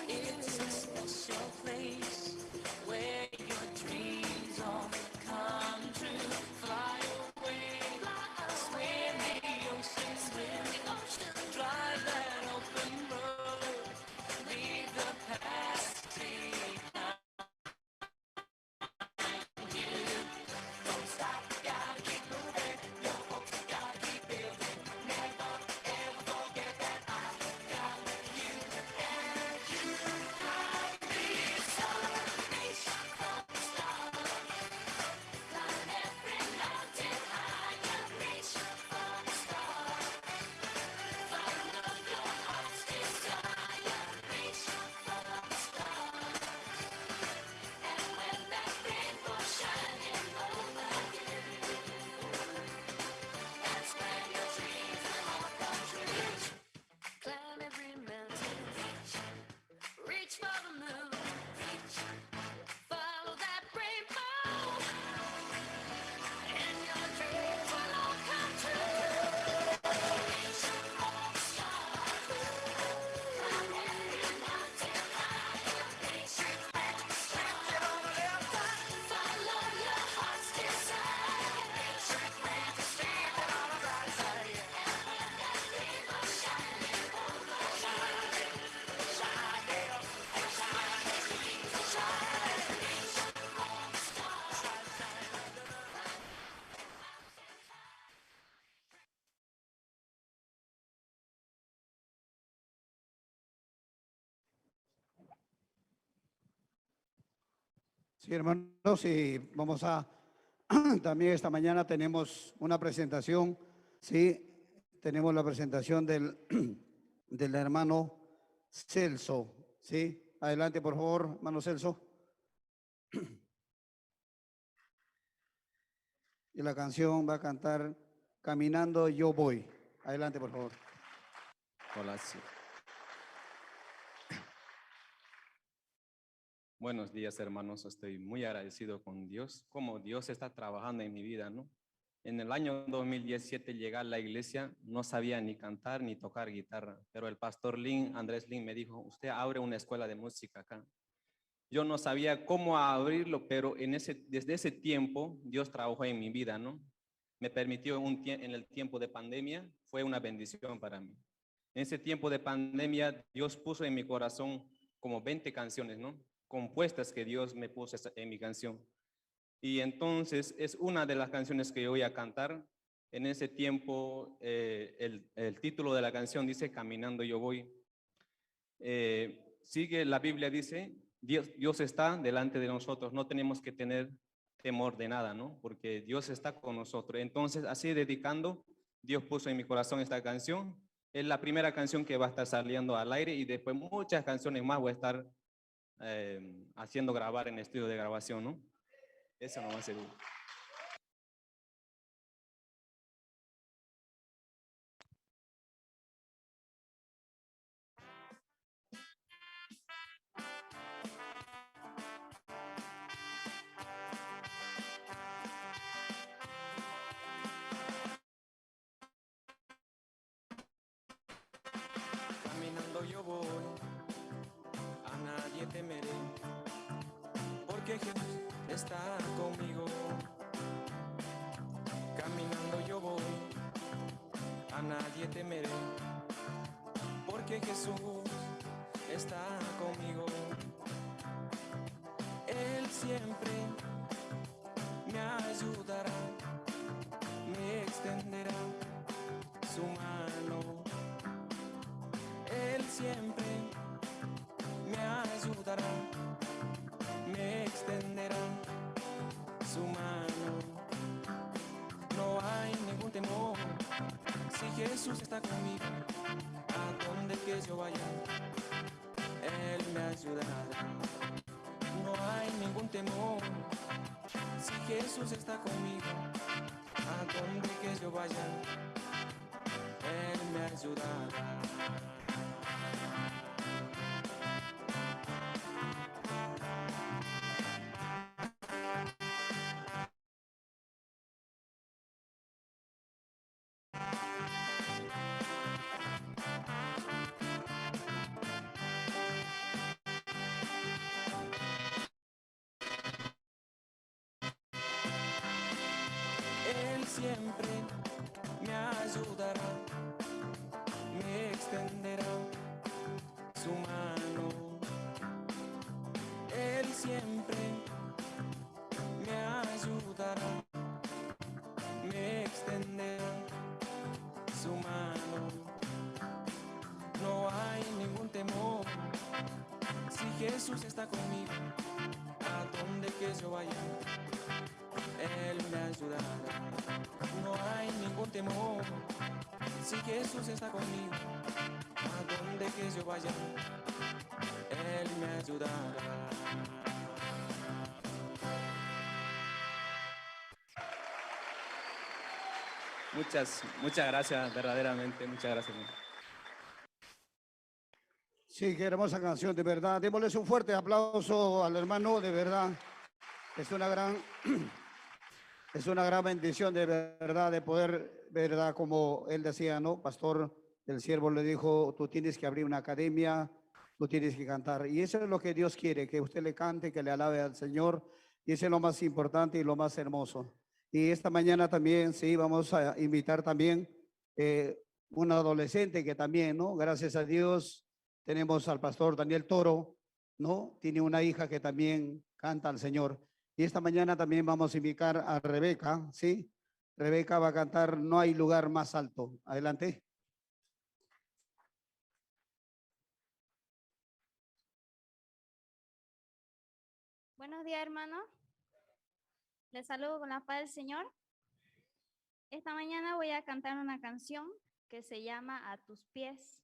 It's a special place where your dreams all come true. Fly away, swim the ocean, drive that open road, leave the past behind you. Don't stop, gotta keep moving. Your hopes gotta keep building. Never ever forget that I got you and you got me. So reach for the stars, climb every mountain higher. Reach for the stars, follow your heart's desire. Reach for the stars, and when that rainbow's shining over you, that's when your dreams will all come true. Climb every mountain, reach for the moon, follow that rainbow, and your dreams will all come true. Reach for the stars, climb every mountain higher. Reach for the stars, follow your heart's desire. Reach for the stars, and when that rainbow's shining over you, Sí, hermanos, y vamos a, también esta mañana tenemos una presentación, sí, tenemos la presentación del, del hermano Celso, sí. Adelante, por favor, hermano Celso. Y la canción va a cantar Caminando Yo Voy. Adelante, por favor. Hola, sí. Buenos días, hermanos. Estoy muy agradecido con Dios, como Dios está trabajando en mi vida, ¿no? En el año 2017 llegué a la iglesia, no sabía ni cantar ni tocar guitarra, pero el pastor Andrés Lin me dijo, usted abre una escuela de música acá. Yo no sabía cómo abrirlo, pero desde ese tiempo Dios trabajó en mi vida, ¿no? Me permitió en el tiempo de pandemia, fue una bendición para mí. En ese tiempo de pandemia, Dios puso en mi corazón como 20 canciones, ¿no? Compuestas que Dios me puso en mi canción. Y entonces es una de las canciones que yo voy a cantar. En ese tiempo, el título de la canción dice Caminando yo voy. Sigue, la Biblia dice, Dios está delante de nosotros, no tenemos que tener temor de nada, ¿no? Porque Dios está con nosotros. Entonces, así dedicando, Dios puso en mi corazón esta canción. Es la primera canción que va a estar saliendo al aire y después muchas canciones más voy a estar haciendo grabar en estudio de grabación, ¿no? Eso no va a ser. Caminando yo voy, a nadie temeré, porque Jesús está conmigo. Caminando yo voy, a nadie temeré, porque Jesús está conmigo. Él siempre me ayudará, me extenderá su mano. Él siempre me ayudará, me extenderá su mano. No hay ningún temor, si Jesús está conmigo, a donde que yo vaya, Él me ayudará. No hay ningún temor, si Jesús está conmigo, a donde que yo vaya, Él me ayudará. Él siempre me ayudará, me extenderá su mano. Él siempre me ayudará, me extenderá su mano. No hay ningún temor, si Jesús está conmigo, a donde que yo vaya, Él me ayudará. No hay ningún temor, si Jesús está conmigo, a donde que yo vaya, Él me ayudará. Muchas gracias, verdaderamente, muchas gracias. Sí, qué hermosa canción, de verdad. Démosles un fuerte aplauso al hermano, de verdad. Es una gran, es una gran bendición, de verdad, de poder, verdad, como él decía, ¿no? Pastor, el siervo le dijo, tú tienes que abrir una academia, tú tienes que cantar. Y eso es lo que Dios quiere, que usted le cante, que le alabe al Señor. Y eso es lo más importante y lo más hermoso. Y esta mañana también, sí, vamos a invitar también un adolescente que también, ¿no? Gracias a Dios, tenemos al pastor Daniel Toro, ¿no? Tiene una hija que también canta al Señor. Y esta mañana también vamos a invitar a Rebeca, ¿sí? Rebeca va a cantar No hay lugar más alto. Adelante. Buenos días, hermano. Les saludo con la paz del Señor. Esta mañana voy a cantar una canción que se llama A tus pies.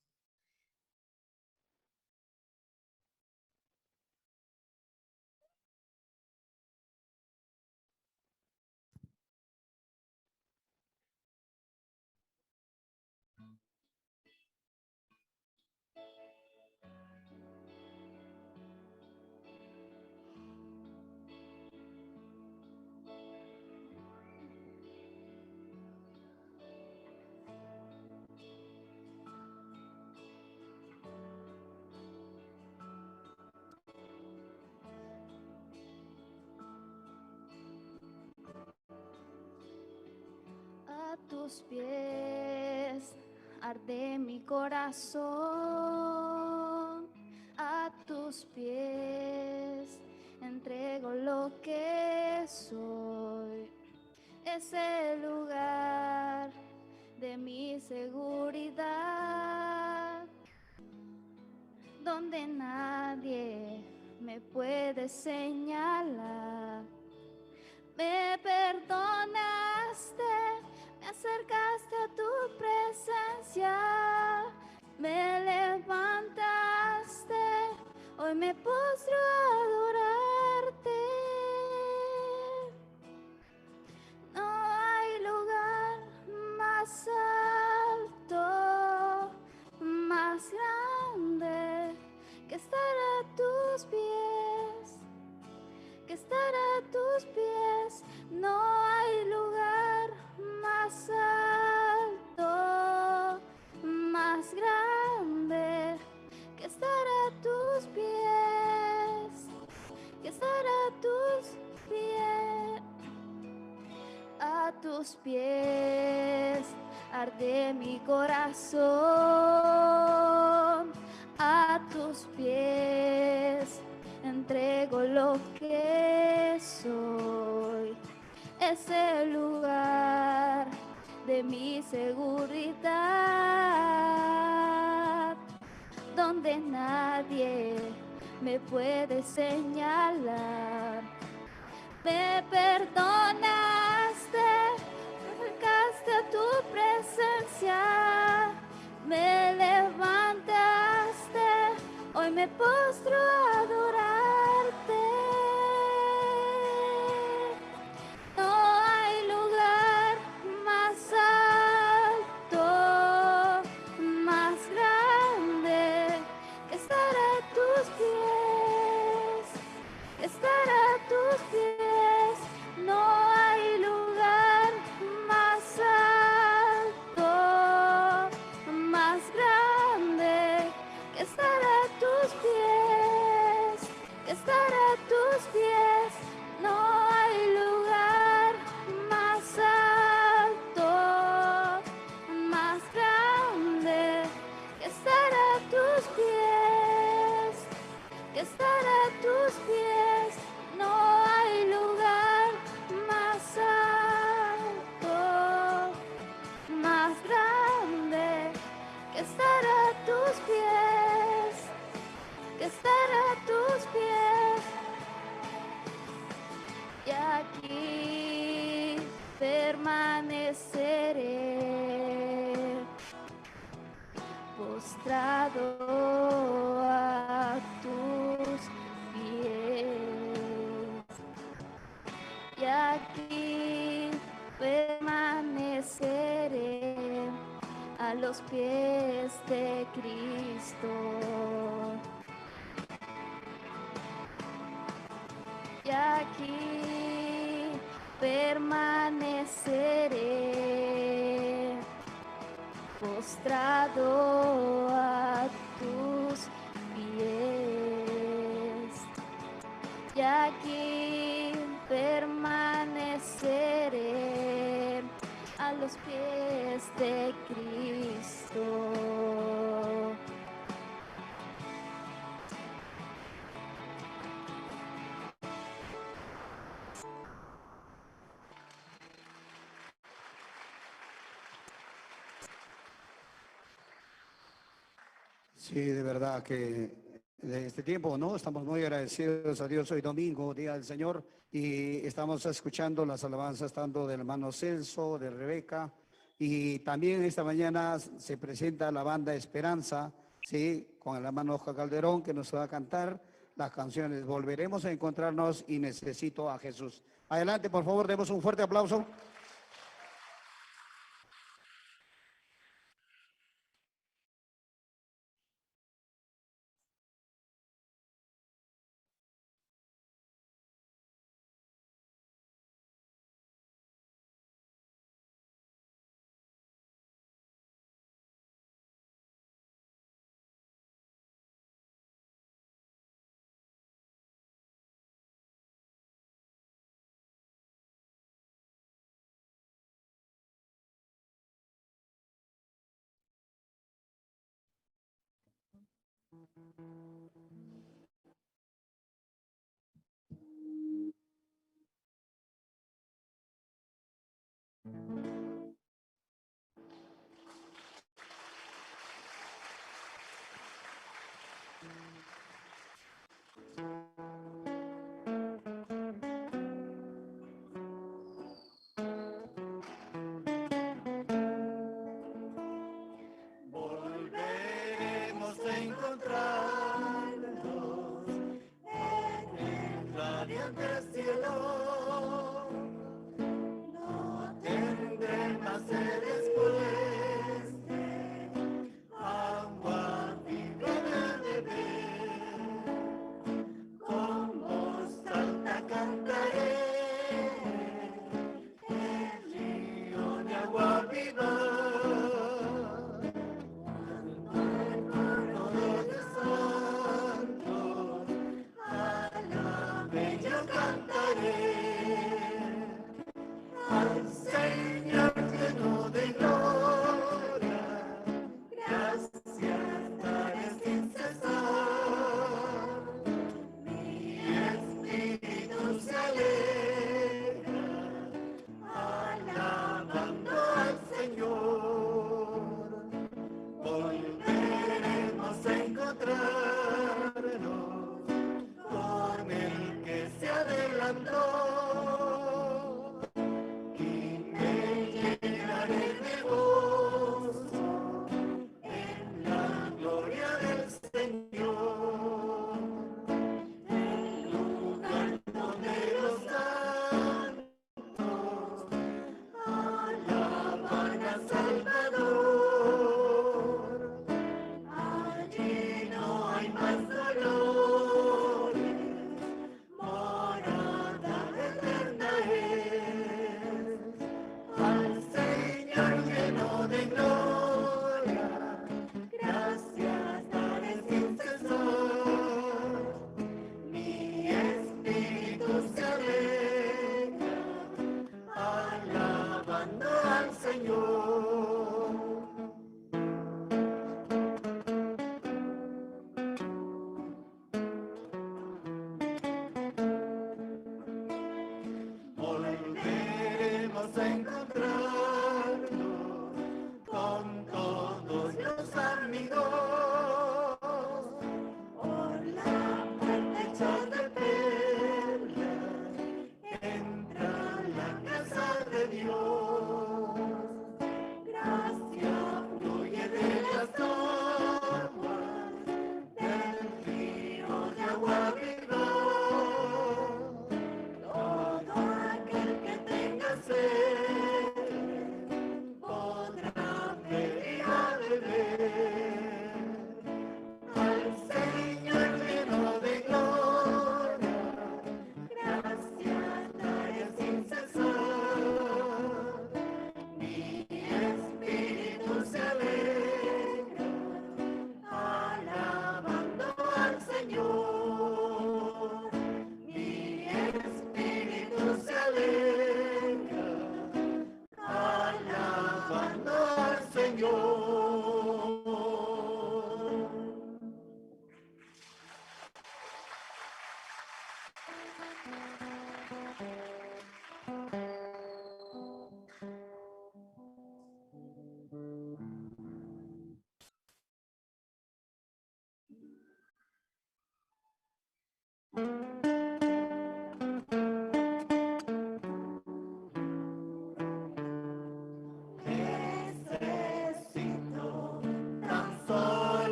A tus pies arde mi corazón, a tus pies entrego lo que soy. Es el lugar donde nadie me puede señalar. Me perdonaste, me acercaste a tu presencia, me levantaste, hoy me postro a adorarte. No hay lugar más alto, más grande que estar a tus pies, que estar a tus pies. No hay lugar más alto, más grande que estar a tus pies, que estar a tus pies. A tus pies arde mi corazón, a tus pies entrego lo que soy. Es el lugar de mi seguridad, donde nadie me puede señalar. Me perdonaste, me acercaste a tu presencia, me levantaste, hoy me postro a adorarte. No hay lugar más alto, más grande que estar a tus pies, que estar a tus pies. No hay lugar más alto, más grande que estar a tus pies, que estar a tus pies. No hay lugar más alto, más grande que estar a tus pies, que estar a tus pies. No hay lugar más alto, más grande que estar a tus pies, que estar a tus pies. Y aquí permaneceré postrado a tus pies. Y aquí permaneceré a los pies de Cristo. Y aquí permaneceré postrado a tus pies. Y aquí permaneceré a los pies de Cristo. Sí, de verdad que de este tiempo, ¿no? Estamos muy agradecidos a Dios. Hoy domingo, Día del Señor, y estamos escuchando las alabanzas tanto del hermano Celso, de Rebeca, y también esta mañana se presenta la banda Esperanza, ¿sí? Con el hermano Oscar Calderón, que nos va a cantar las canciones Volveremos a encontrarnos y Necesito a Jesús. Adelante, por favor, demos un fuerte aplauso. Volveremos a encontrarnos en el radiante cielo. No tendré más sed después de agua viva de beber. Con voz alta cantaré el río de agua viva.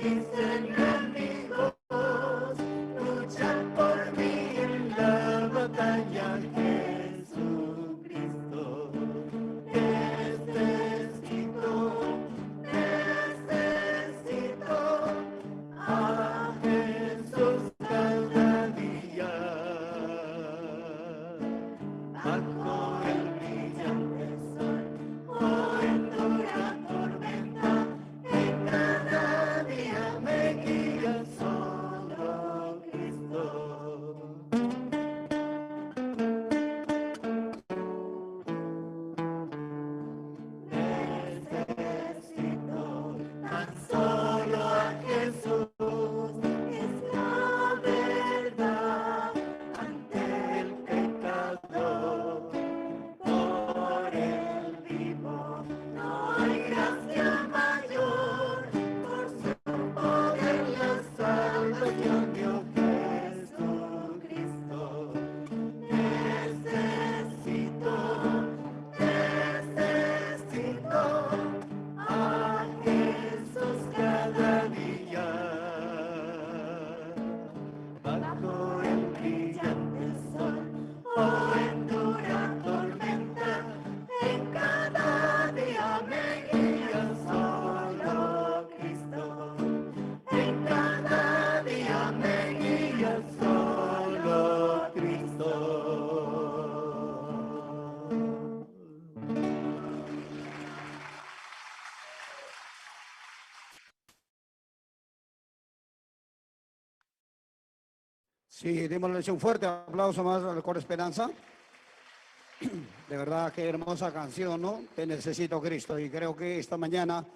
dicen amigos, lucha por mí en la batalla, Jesucristo. Necesito a Jesús cada día. Bajo el brillante sol o en dura tormenta, en cada día me guía solo Cristo. Necesito tan solo a Jesús, es la verdad ante el pecado. Por el vivo no hay gracia mayor, por su poder la salvación dio Jesucristo. Necesito a Jesús cada día. Bajo el brillante sol o en dura tormenta, en cada día me guía solo Cristo. En cada día me guía solo Cristo. Sí, démosle un fuerte aplauso más al Coro Esperanza. De verdad, qué hermosa canción, ¿no? Te necesito, Cristo. Y creo que esta mañana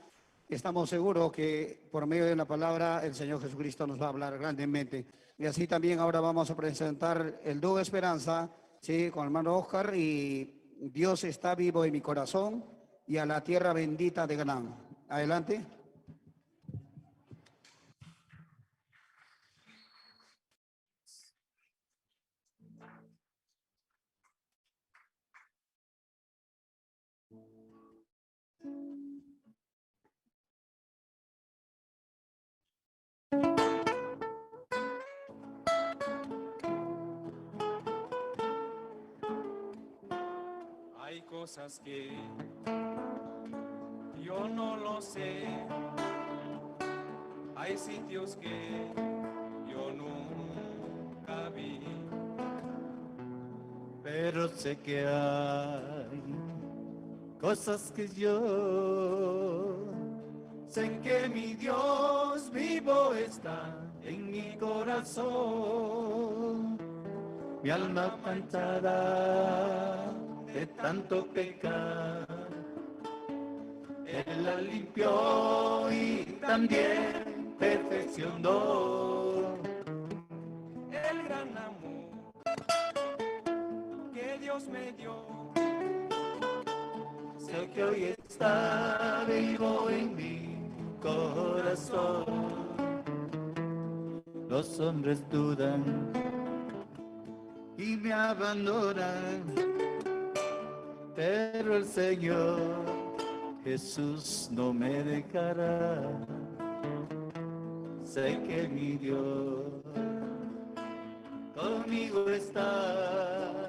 estamos seguros que por medio de la palabra el Señor Jesucristo nos va a hablar grandemente. Y así también ahora vamos a presentar el dúo Esperanza, ¿sí? Con el hermano Oscar y Dios está vivo en mi corazón y a la tierra bendita de Canaán. Adelante. Hay cosas que yo no lo sé. Hay sitios que yo nunca vi. Pero sé que hay cosas que yo sé que mi Dios vivo está en mi corazón. Mi alma manchada de tanto pecar, Él la limpió y también perfeccionó. El gran amor que Dios me dio. Sé que hoy está vivo en mi corazón. Los hombres dudan y me abandonan, pero el Señor Jesús no me dejará. Sé que mi Dios conmigo está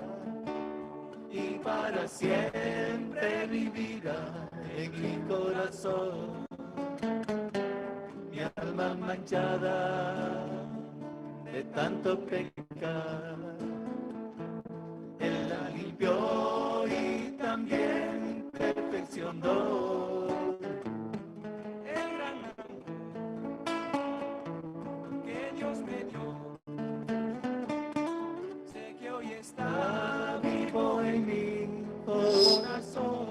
y para siempre vivirá en mi corazón. Mi alma manchada de tanto pecar, Él la limpió y también perfeccionó. El gran amor que Dios me dio. Sé que hoy está Vivo en mi corazón.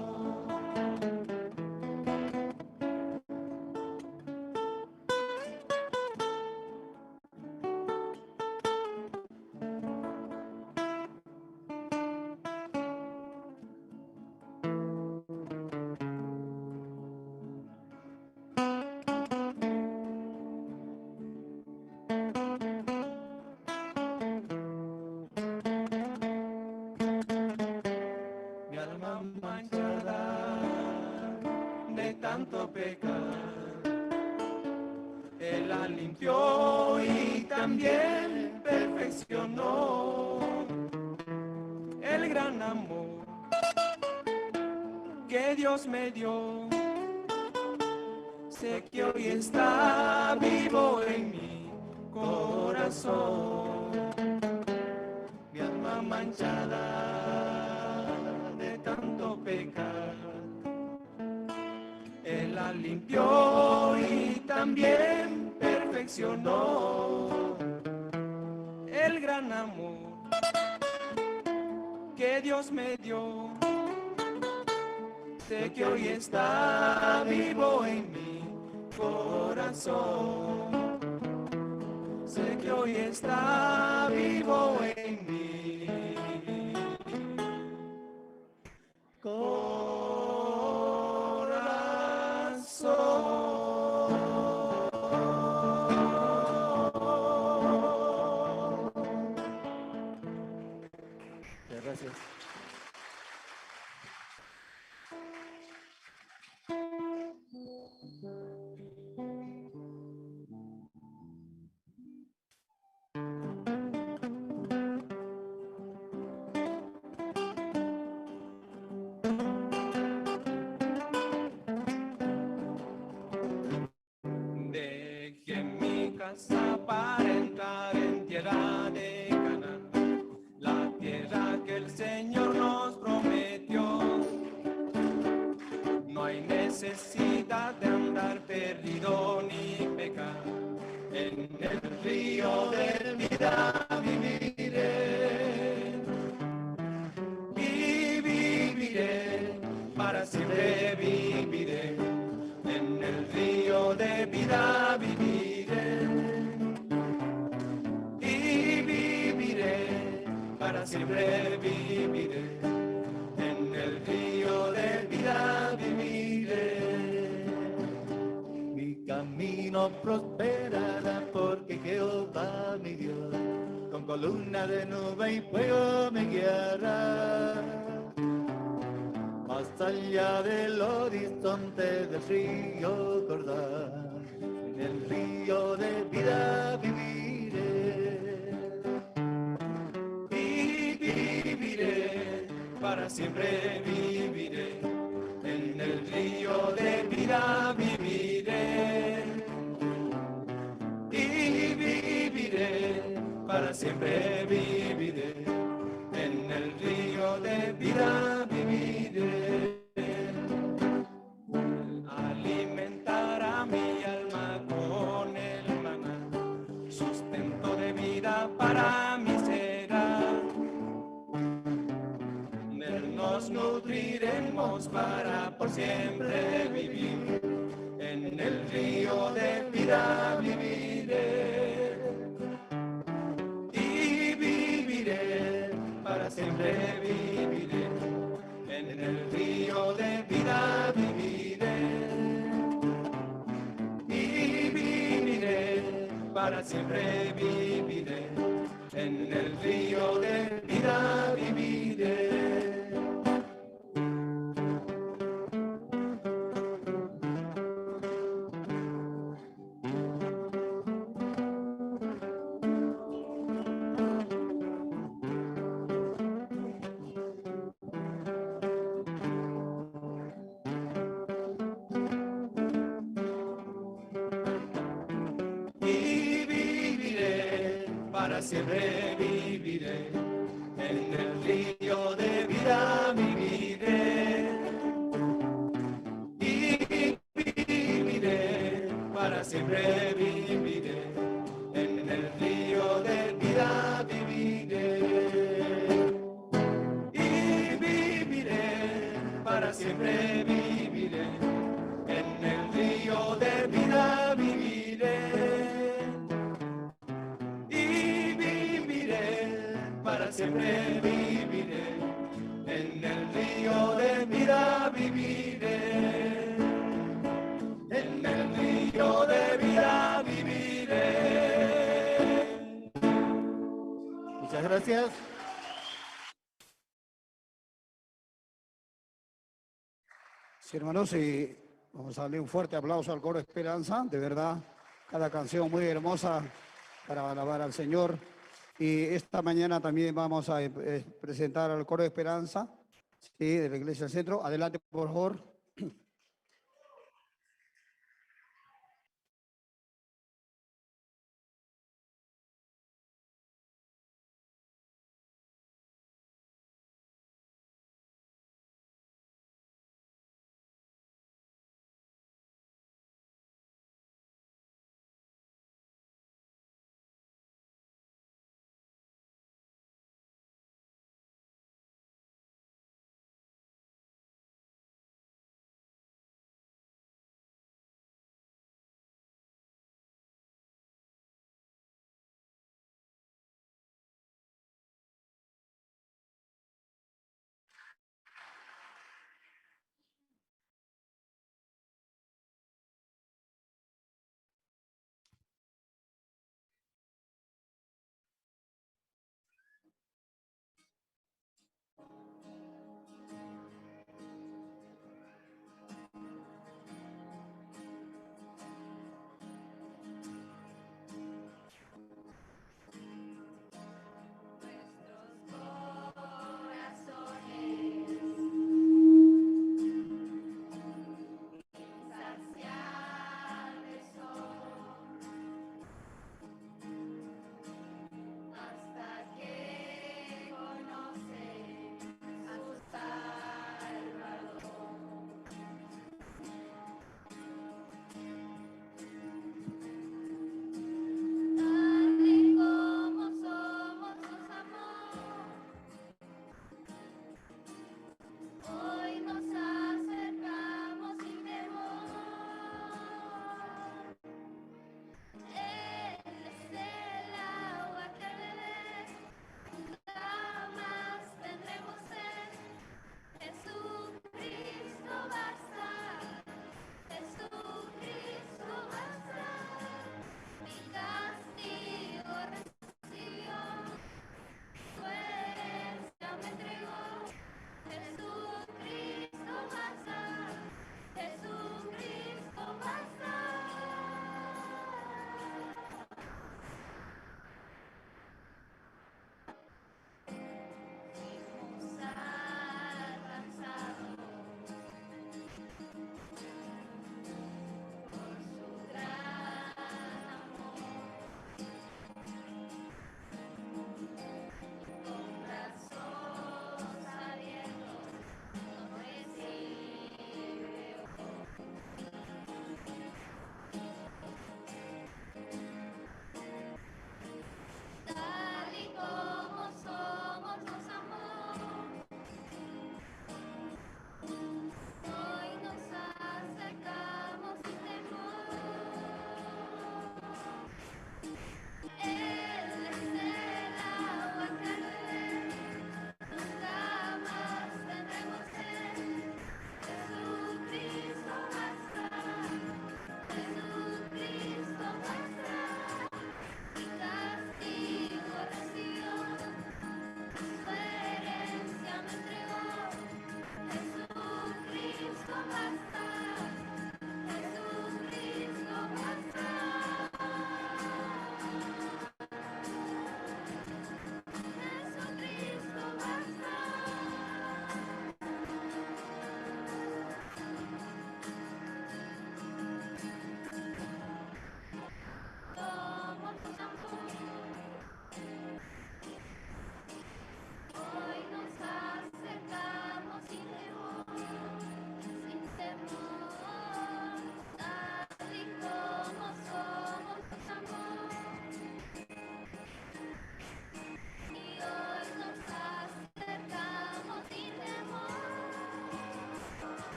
Mi alma manchada de tanto pecar, Él la limpió y también perfeccionó. El gran amor que Dios me dio, sé que hoy está vivo en mi corazón. Mi alma manchada de tanto pecar, Él la limpió y también perfeccionó. El gran amor que Dios me dio, sé que hoy está vivo en mi corazón. Sé que hoy está vivo en mí. Corazón. Muchas gracias. Dejé mi casa para entrar en tierra de Canaán, la tierra que el Señor nos prometió. No hay necesidad de andar perdido ni pecar, en el río de vida viviré. Y viviré, para siempre viviré, en el río de vida viviré. Y viviré, para siempre viviré, en el río de vida viviré. Mi camino prosperará porque Jehová mi Dios, con columna de nube y fuego me guiará. Más allá del horizonte del río Jordán, en el río de vida viviré. Y viviré, para siempre viviré, en el río de vida viviré. Y viviré, para siempre viviré, en el río de vida viviré. Alimentará mi alma con el maná, sustento de vida para mí será. De él nos nutriremos para por siempre vivir, en el río de vida viviré. Y viviré, para siempre viviré, en el río de vida viviré. Y viviré, para siempre viviré, en el río de vida viviré. Y viviré, para siempre viviré, en el río de vida viviré. Y viviré, para siempre viviré, en el río de vida viviré. Y viviré, para siempre viviré, en el río de vida viviré. Y viviré, para siempre viviré, en el río de vida viviré. En el río de vida viviré. Muchas gracias. Sí, hermanos, y vamos a darle un fuerte aplauso al coro Esperanza, de verdad. cada canción muy hermosa para alabar al Señor. Y esta mañana también vamos a presentar al Coro de Esperanza, ¿sí? De la Iglesia del Centro. Adelante, por favor.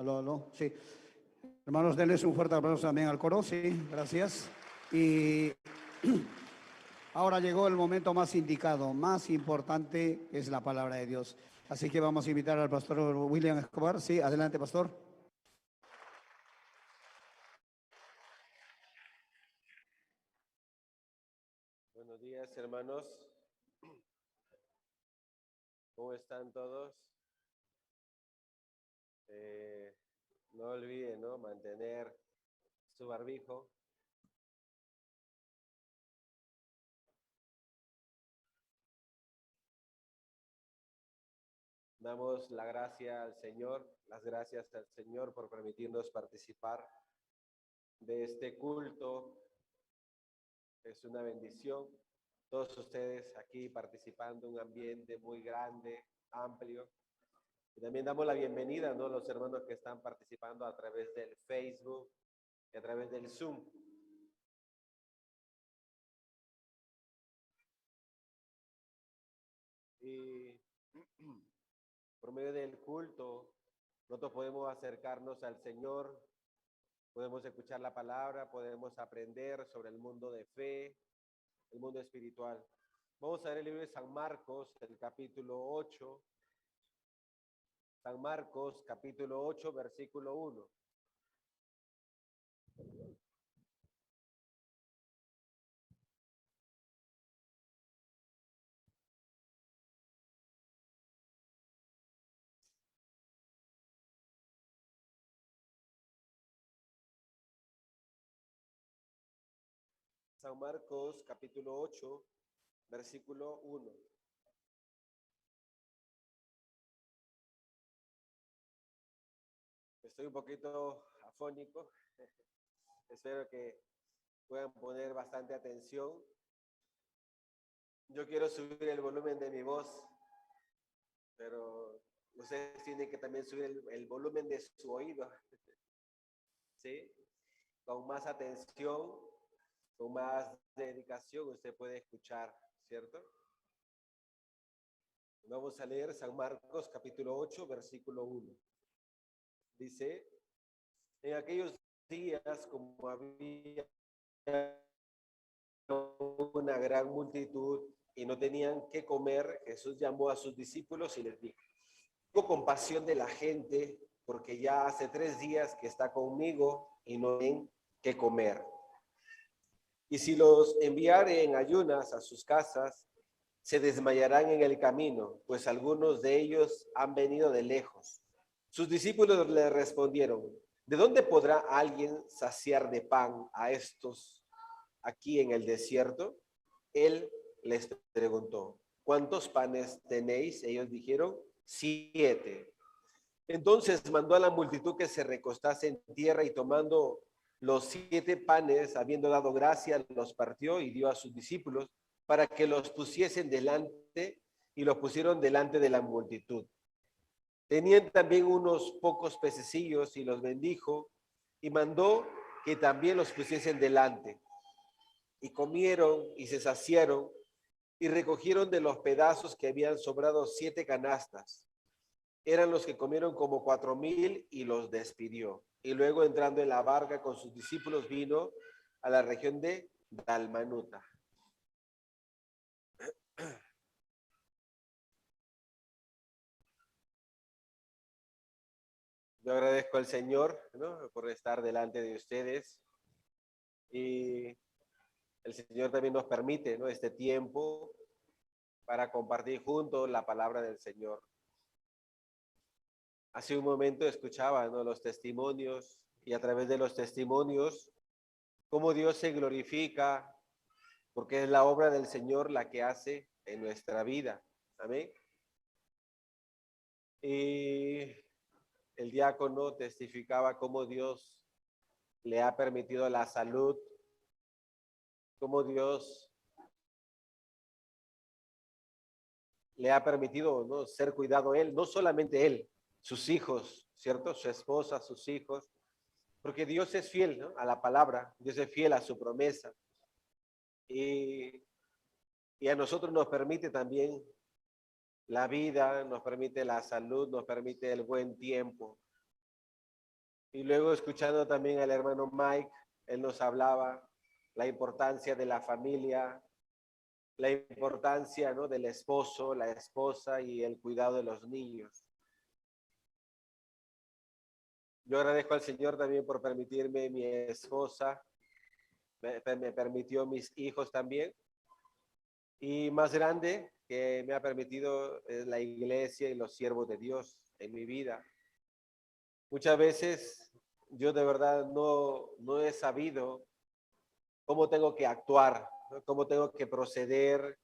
Aló, aló, sí. Hermanos, denles un fuerte aplauso también al coro, sí, gracias. Y ahora llegó el momento más indicado, más importante, que es la palabra de Dios. Así que vamos a invitar al pastor William Escobar. Sí, adelante, pastor. Buenos días, hermanos. ¿Cómo están todos? No olviden, ¿no? Mantener su barbijo. Damos la gracia al Señor, las gracias al Señor por permitirnos participar de este culto. Es una bendición. Todos ustedes aquí participando en un ambiente muy grande, amplio. Y también damos la bienvenida, ¿no? Los hermanos que están participando a través del Facebook y a través del Zoom. Y por medio del culto, nosotros podemos acercarnos al Señor, podemos escuchar la palabra, podemos aprender sobre el mundo de fe, el mundo espiritual. Vamos a ver el libro de San Marcos, el capítulo 8. San Marcos, capítulo 8, versículo 1. San Marcos, capítulo 8, versículo 1. Estoy un poquito afónico. Espero que puedan poner bastante atención. Yo quiero subir el volumen de mi voz, pero ustedes tienen que también subir el volumen de su oído. ¿Sí? Con más atención, con más dedicación, usted puede escuchar, ¿cierto? Vamos a leer San Marcos, capítulo 8, versículo 1. Dice, en aquellos días, como había una gran multitud y no tenían qué comer, Jesús llamó a sus discípulos y les dijo, tengo compasión de la gente porque ya hace 3 días que está conmigo y no tienen qué comer. Y si los enviare en ayunas a sus casas, se desmayarán en el camino, pues algunos de ellos han venido de lejos. Sus discípulos le respondieron, ¿de dónde podrá alguien saciar de pan a estos aquí en el desierto? Él les preguntó, ¿cuántos panes tenéis? Ellos dijeron, 7. Entonces mandó a la multitud que se recostase en tierra y tomando los 7 panes, habiendo dado gracia, los partió y dio a sus discípulos para que los pusiesen delante, y los pusieron delante de la multitud. Tenían también unos pocos pececillos y los bendijo y mandó que también los pusiesen delante. Y comieron y se saciaron y recogieron de los pedazos que habían sobrado 7 canastas. Eran los que comieron como 4,000 y los despidió. Y luego entrando en la barca con sus discípulos vino a la región de Dalmanuta. Yo agradezco al Señor, ¿no?, por estar delante de ustedes, y el Señor también nos permite, ¿no?, este tiempo para compartir juntos la palabra del Señor. Hace un momento escuchaba, ¿no?, los testimonios, y a través de los testimonios, cómo Dios se glorifica, porque es la obra del Señor la que hace en nuestra vida. Amén. Y el diácono testificaba cómo Dios le ha permitido la salud, cómo Dios le ha permitido, ¿no?, ser cuidado él, no solamente él, sus hijos, ¿cierto? Su esposa, sus hijos, porque Dios es fiel, ¿no?, a la palabra, Dios es fiel a su promesa. Y a nosotros nos permite también la vida, nos permite la salud, nos permite el buen tiempo. Y luego escuchando también al hermano Mike, él nos hablaba la importancia de la familia, la importancia, ¿no?, del esposo, la esposa y el cuidado de los niños. Yo agradezco al Señor también por permitirme mi esposa, me permitió mis hijos también. Y más grande que me ha permitido es la iglesia y los siervos de Dios en mi vida. Muchas veces yo de verdad no he sabido cómo tengo que actuar, ¿no?, cómo tengo que proceder,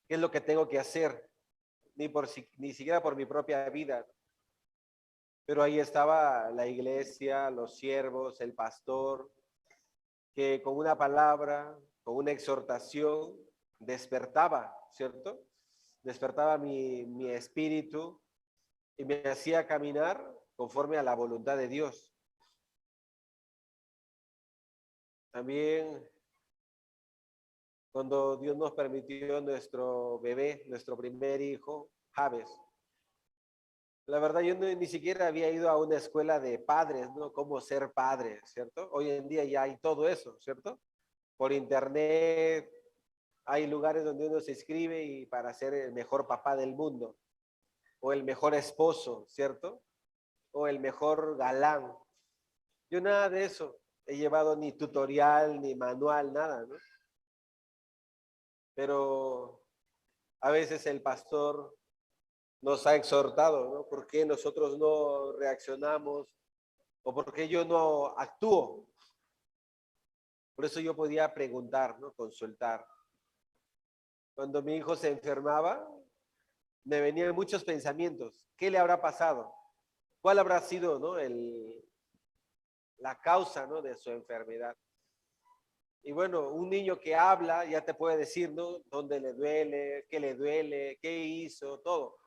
qué es lo que tengo que hacer, ni siquiera por mi propia vida. Pero ahí estaba la iglesia, los siervos, el pastor, que con una palabra, con una exhortación, despertaba, ¿cierto? Despertaba mi espíritu y me hacía caminar conforme a la voluntad de Dios. También cuando Dios nos permitió nuestro bebé, nuestro primer hijo, Javes. La verdad, yo ni siquiera había ido a una escuela de padres, ¿no? Cómo ser padre, ¿cierto? Hoy en día ya hay todo eso, ¿cierto? Por internet, hay lugares donde uno se inscribe y para ser el mejor papá del mundo, o el mejor esposo, ¿cierto? O el mejor galán. Yo nada de eso he llevado, ni tutorial, ni manual, nada, ¿no? Pero a veces el pastor nos ha exhortado, ¿no? ¿Por qué nosotros no reaccionamos? ¿O por qué yo no actúo? Por eso yo podía preguntar, ¿no? Consultar. Cuando mi hijo se enfermaba, me venían muchos pensamientos. ¿Qué le habrá pasado? ¿Cuál habrá sido, ¿no?, la causa, ¿no?, de su enfermedad? Y bueno, un niño que habla ya te puede decir, ¿no?, dónde le duele, qué hizo, todo.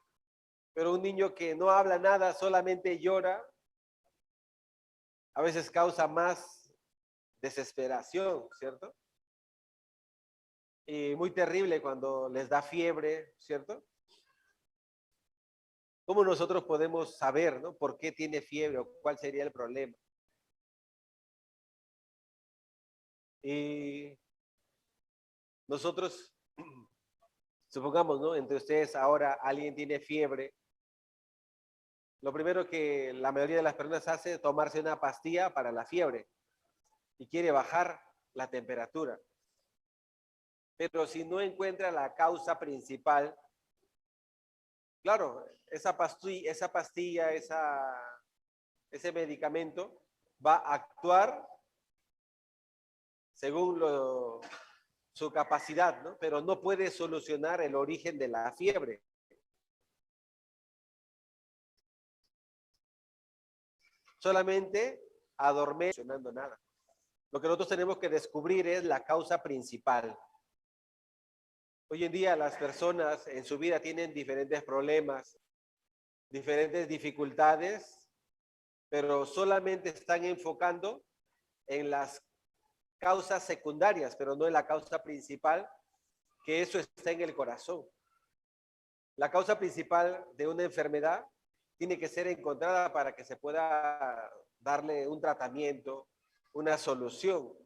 Pero un niño que no habla nada, solamente llora, a veces causa más desesperación, ¿cierto? Y muy terrible cuando les da fiebre, ¿cierto? ¿Cómo nosotros podemos saber, ¿no?, por qué tiene fiebre o cuál sería el problema? Y nosotros, supongamos, ¿no?, entre ustedes ahora alguien tiene fiebre. Lo primero que la mayoría de las personas hace es tomarse una pastilla para la fiebre y quiere bajar la temperatura. Pero si no encuentra la causa principal, claro, esa pastilla, ese medicamento va a actuar según su capacidad, ¿no? Pero no puede solucionar el origen de la fiebre. Solamente adormece, no funcionando nada. Lo que nosotros tenemos que descubrir es la causa principal. Hoy en día las personas en su vida tienen diferentes problemas, diferentes dificultades, pero solamente están enfocando en las causas secundarias, pero no en la causa principal, que eso está en el corazón. La causa principal de una enfermedad tiene que ser encontrada para que se pueda darle un tratamiento, una solución.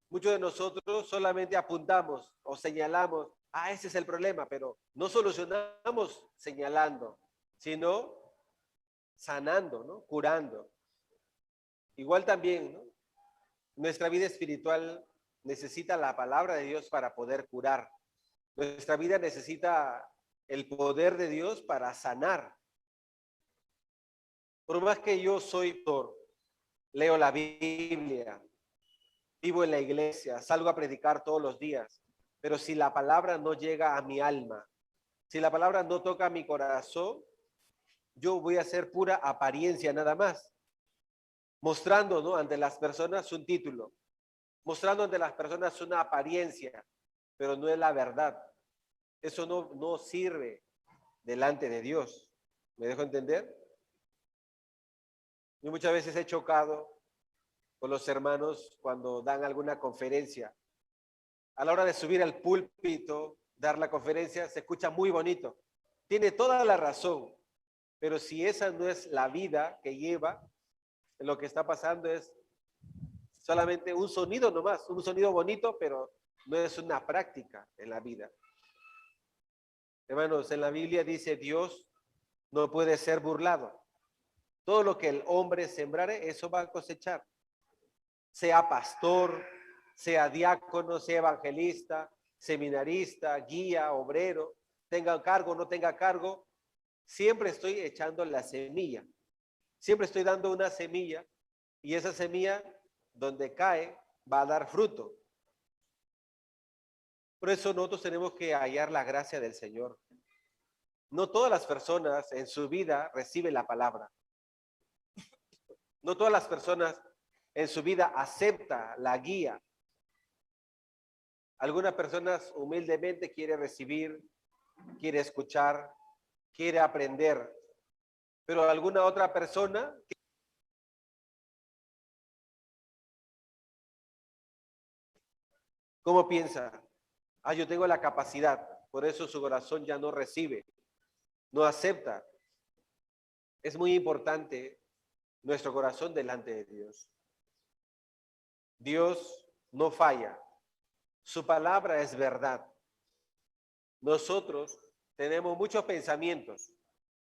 Muchos de nosotros solamente apuntamos o señalamos, ese es el problema, pero no solucionamos señalando, sino sanando, ¿no?, curando. Igual también, ¿no?, nuestra vida espiritual necesita la palabra de Dios para poder curar. Nuestra vida necesita el poder de Dios para sanar. Por más que yo soy pastor, leo la Biblia, vivo en la iglesia, salgo a predicar todos los días, pero si la palabra no llega a mi alma, si la palabra no toca mi corazón, yo voy a hacer pura apariencia nada más, mostrando, ¿no?, ante las personas un título, mostrando ante las personas una apariencia, pero no es la verdad. Eso no sirve delante de Dios. ¿Me dejo entender? Yo muchas veces he chocado con los hermanos cuando dan alguna conferencia. A la hora de subir al púlpito, dar la conferencia, se escucha muy bonito. Tiene toda la razón, pero si esa no es la vida que lleva, lo que está pasando es solamente un sonido nomás, un sonido bonito, pero no es una práctica en la vida. Hermanos, en la Biblia dice Dios no puede ser burlado. Todo lo que el hombre sembrare, eso va a cosechar. Sea pastor, sea diácono, sea evangelista, seminarista, guía, obrero, tenga cargo o no tenga cargo, siempre estoy echando la semilla. Siempre estoy dando una semilla y esa semilla donde cae va a dar fruto. Por eso nosotros tenemos que hallar la gracia del Señor. No todas las personas en su vida reciben la palabra. No todas las personas en su vida aceptan la guía. Algunas personas humildemente quieren recibir, quiere escuchar, quiere aprender. Pero alguna otra persona ¿cómo piensa? Ah, yo tengo la capacidad, por eso su corazón ya no recibe, no acepta. Es muy importante nuestro corazón delante de Dios. Dios no falla, su palabra es verdad. Nosotros tenemos muchos pensamientos.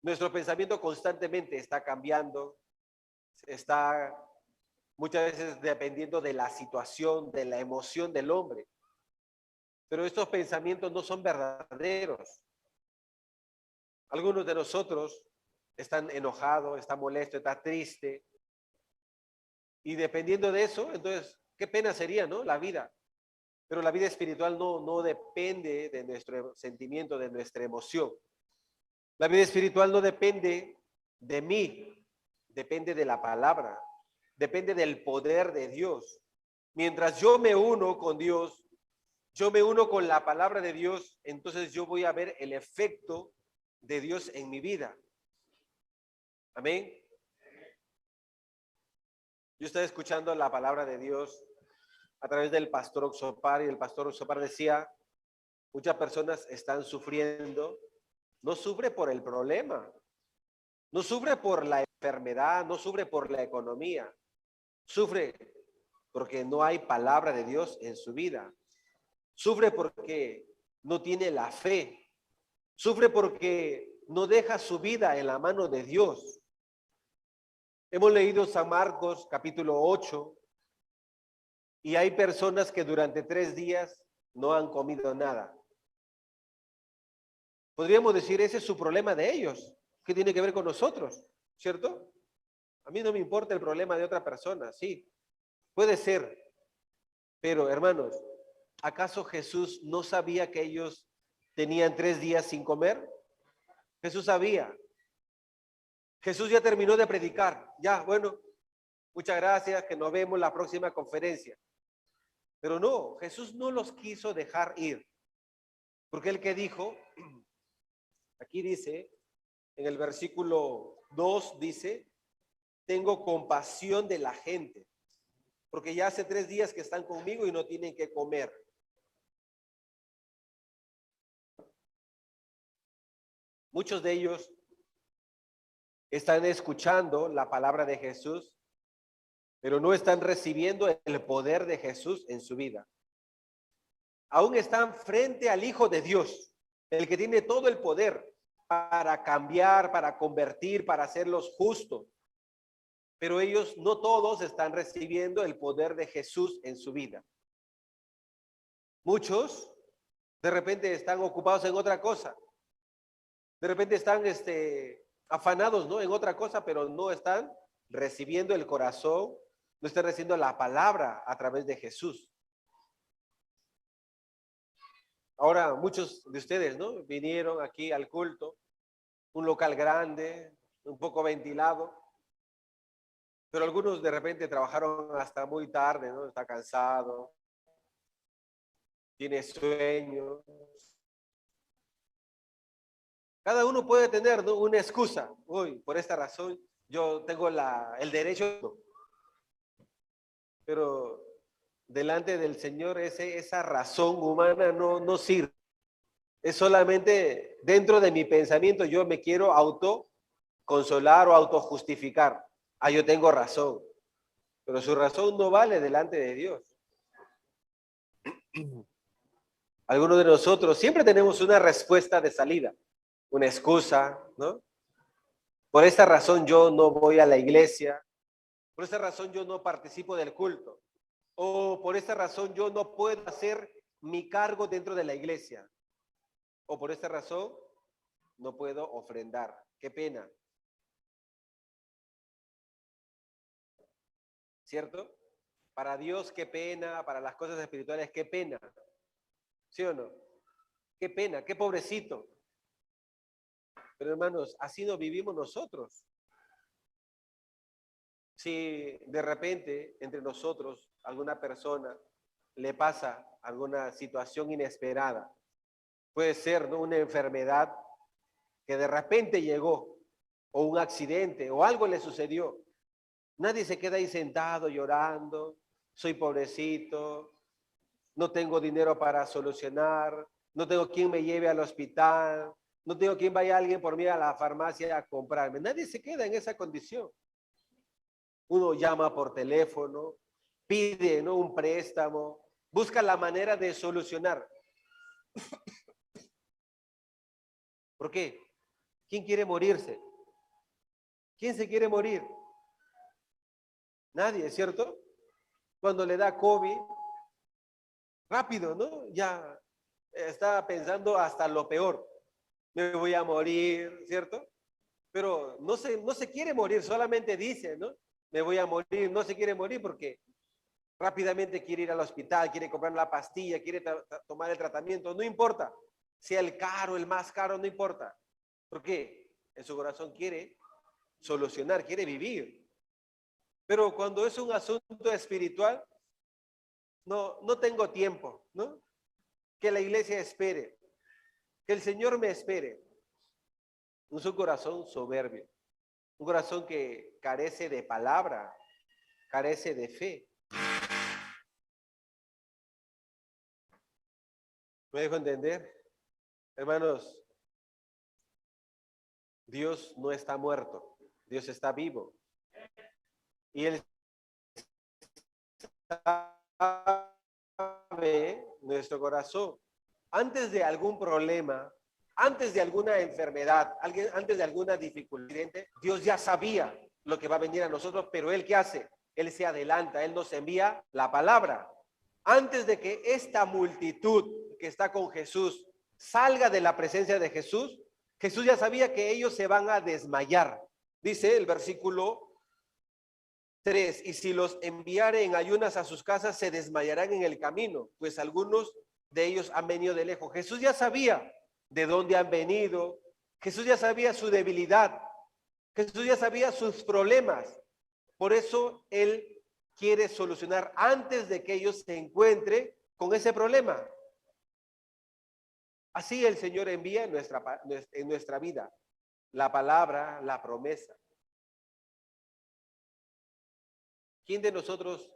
Nuestro pensamiento constantemente está cambiando, está muchas veces dependiendo de la situación, de la emoción del hombre. Pero estos pensamientos no son verdaderos. Algunos de nosotros están enojados, están molestos, están tristes. Y dependiendo de eso, entonces, qué pena sería, ¿no? La vida. Pero la vida espiritual no depende de nuestro sentimiento, de nuestra emoción. La vida espiritual no depende de mí, depende de la palabra, depende del poder de Dios. Mientras yo me uno con Dios, yo me uno con la palabra de Dios, entonces yo voy a ver el efecto de Dios en mi vida. Amén. Yo estaba escuchando la palabra de Dios a través del pastor Oxopar y el pastor Oxopar decía, muchas personas están sufriendo, no sufre por el problema, no sufre por la enfermedad, no sufre por la economía, sufre porque no hay palabra de Dios en su vida. Sufre porque no tiene la fe. Sufre porque no deja su vida en la mano de Dios. Hemos leído San Marcos capítulo 8 y hay personas que durante 3 días no han comido nada. Podríamos decir, ese es su problema de ellos. ¿Qué tiene que ver con nosotros? ¿Cierto? A mí no me importa el problema de otra persona, sí. Puede ser. Pero, hermanos, ¿acaso Jesús no sabía que ellos tenían 3 días sin comer? Jesús sabía. Jesús ya terminó de predicar. Ya, bueno, muchas gracias, que nos vemos en la próxima conferencia. Pero no, Jesús no los quiso dejar ir. Porque el que dijo, aquí dice, en el versículo 2 dice, tengo compasión de la gente, porque ya hace 3 días que están conmigo y no tienen que comer. Muchos de ellos están escuchando la palabra de Jesús, pero no están recibiendo el poder de Jesús en su vida. Aún están frente al Hijo de Dios, el que tiene todo el poder para cambiar, para convertir, para hacerlos justos. Pero ellos no todos están recibiendo el poder de Jesús en su vida. Muchos de repente están ocupados en otra cosa. De repente están afanados, ¿no? En otra cosa, pero no están recibiendo el corazón, no están recibiendo la palabra a través de Jesús. Ahora, muchos de ustedes, ¿no? Vinieron aquí al culto, un local grande, un poco ventilado, pero algunos de repente trabajaron hasta muy tarde, ¿no? Está cansado, tiene sueño. Cada uno puede tener, ¿no? Una excusa. Uy, por esta razón yo tengo el derecho. Pero delante del Señor esa razón humana no sirve. Es solamente dentro de mi pensamiento yo me quiero autoconsolar o autojustificar. Ah, yo tengo razón. Pero su razón no vale delante de Dios. Algunos de nosotros siempre tenemos una respuesta de salida, una excusa, ¿no? Por esta razón yo no voy a la iglesia, por esta razón yo no participo del culto, o por esta razón yo no puedo hacer mi cargo dentro de la iglesia, o por esta razón no puedo ofrendar. Qué pena. ¿Cierto? Para Dios, qué pena, para las cosas espirituales, qué pena. ¿Sí o no? Qué pena, qué pobrecito. Pero hermanos, así no vivimos nosotros. Si de repente entre nosotros alguna persona le pasa alguna situación inesperada, puede ser, ¿no?, una enfermedad que de repente llegó, o un accidente, o algo le sucedió. Nadie se queda ahí sentado llorando, soy pobrecito, no tengo dinero para solucionar, no tengo quien me lleve al hospital, no tengo quien vaya alguien por mí a la farmacia a comprarme. Nadie se queda en esa condición. Uno llama por teléfono, pide, ¿no?, un préstamo, busca la manera de solucionar. ¿Por qué? ¿Quién quiere morirse? ¿Quién se quiere morir? Nadie, ¿cierto? Cuando le da COVID, rápido, ¿no? Ya está pensando hasta lo peor. Me voy a morir, ¿cierto? Pero no se quiere morir, solamente dice, ¿no? Me voy a morir, no se quiere morir porque rápidamente quiere ir al hospital, quiere comprar la pastilla, quiere tomar el tratamiento, no importa. Sea el caro, el más caro, no importa. ¿Por qué? En su corazón quiere solucionar, quiere vivir. Pero cuando es un asunto espiritual, no tengo tiempo, ¿no? Que la iglesia espere, que el Señor me espere. Es un corazón soberbio, un corazón que carece de palabra, carece de fe. ¿Me dejo entender? Hermanos, Dios no está muerto, Dios está vivo. Y Él sabe nuestro corazón. Antes de algún problema, antes de alguna enfermedad, antes de alguna dificultad, Dios ya sabía lo que va a venir a nosotros, pero Él, ¿qué hace? Él se adelanta, Él nos envía la palabra. Antes de que esta multitud que está con Jesús salga de la presencia de Jesús, Jesús ya sabía que ellos se van a desmayar. Dice el versículo 3, y si los enviare en ayunas a sus casas, se desmayarán en el camino, pues algunos de ellos han venido de lejos. Jesús ya sabía de dónde han venido, Jesús ya sabía su debilidad, Jesús ya sabía sus problemas. Por eso Él quiere solucionar antes de que ellos se encuentren con ese problema. Así el Señor envía en nuestra vida la palabra, la promesa. ¿Quién de nosotros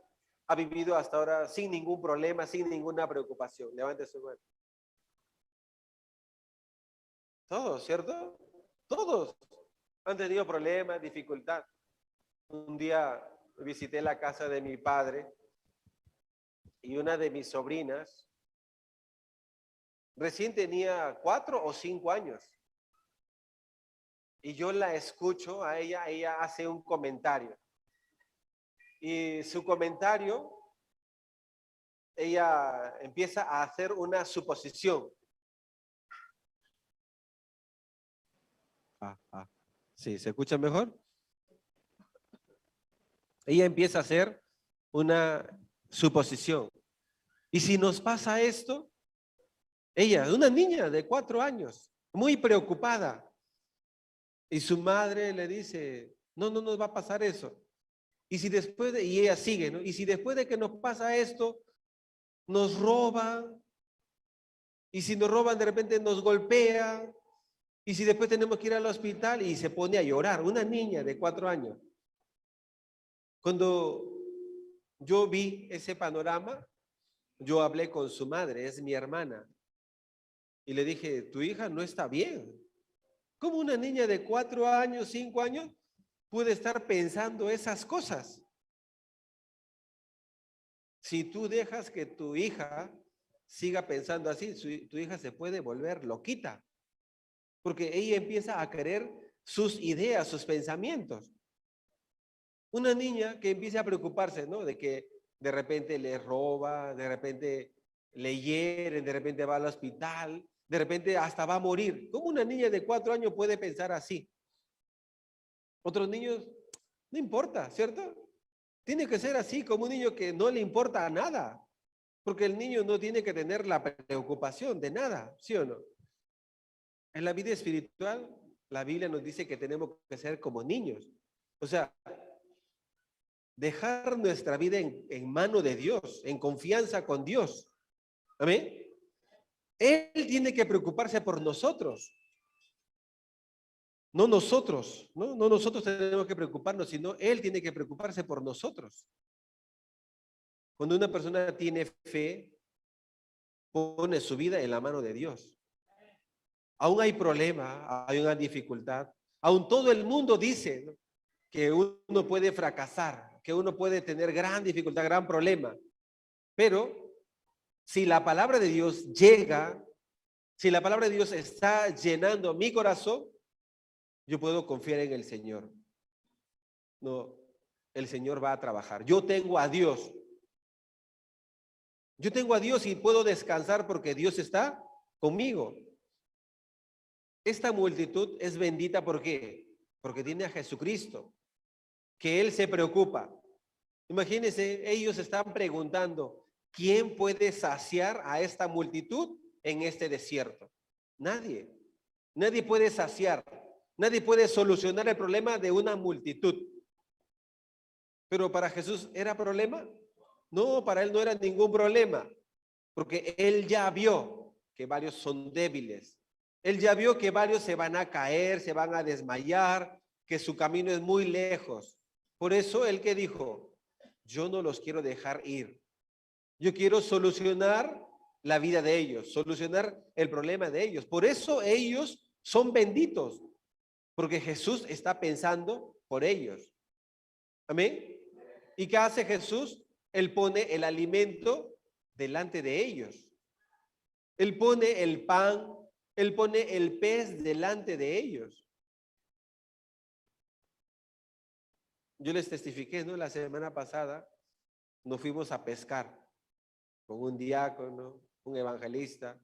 ha vivido hasta ahora sin ningún problema, sin ninguna preocupación? Levante su mano. Todos, ¿cierto? Todos han tenido problemas, dificultad. Un día visité la casa de mi padre y una de mis sobrinas recién tenía 4 o 5 años. Y yo la escucho a ella hace un comentario. Y su comentario, ella empieza a hacer una suposición. Sí, ¿se escucha mejor? Ella empieza a hacer una suposición. ¿Y si nos pasa esto? Ella, una niña de 4 años, muy preocupada. Y su madre le dice, no nos va a pasar eso. Y si después y ella sigue, ¿no? Y si después de que nos pasa esto, nos roban, y si nos roban de repente nos golpean, y si después tenemos que ir al hospital, y se pone a llorar, una niña de 4 años. Cuando yo vi ese panorama, yo hablé con su madre, es mi hermana, y le dije, tu hija no está bien. ¿Cómo una niña de 4 años, 5 años puede estar pensando esas cosas. Si tú dejas que tu hija siga pensando así, tu hija se puede volver loquita, porque ella empieza a querer sus ideas, sus pensamientos. Una niña que empiece a preocuparse, ¿no? De que de repente le roba, de repente le hieren, de repente va al hospital, de repente hasta va a morir. ¿Cómo una niña de 4 años puede pensar así? Otros niños, no importa, ¿cierto? Tiene que ser así, como un niño que no le importa nada, porque el niño no tiene que tener la preocupación de nada, ¿sí o no? En la vida espiritual, la Biblia nos dice que tenemos que ser como niños. O sea, dejar nuestra vida en mano de Dios, en confianza con Dios. ¿Amén? Él tiene que preocuparse por nosotros. No nosotros, ¿no? No nosotros tenemos que preocuparnos, sino Él tiene que preocuparse por nosotros. Cuando una persona tiene fe, pone su vida en la mano de Dios. Aún hay problema, hay una dificultad. Aún todo el mundo dice, ¿no?, que uno puede fracasar, que uno puede tener gran dificultad, gran problema. Pero si la palabra de Dios llega, si la palabra de Dios está llenando mi corazón, yo puedo confiar en el Señor. No, el Señor va a trabajar. Yo tengo a Dios. Yo tengo a Dios y puedo descansar porque Dios está conmigo. Esta multitud es bendita, ¿por qué? Porque tiene a Jesucristo, que Él se preocupa. Imagínense, ellos están preguntando, ¿quién puede saciar a esta multitud en este desierto? Nadie. Nadie puede saciar. Nadie puede solucionar el problema de una multitud. Pero para Jesús, ¿era problema? No, para Él no era ningún problema, porque Él ya vio que varios son débiles. Él ya vio que varios se van a caer, se van a desmayar, que su camino es muy lejos. Por eso Él que dijo, yo no los quiero dejar ir. Yo quiero solucionar la vida de ellos, solucionar el problema de ellos. Por eso ellos son benditos, porque Jesús está pensando por ellos. Amén. ¿Y qué hace Jesús? Él pone el alimento delante de ellos. Él pone el pan, Él pone el pez delante de ellos. Yo les testifiqué, ¿no? La semana pasada nos fuimos a pescar con un diácono, un evangelista.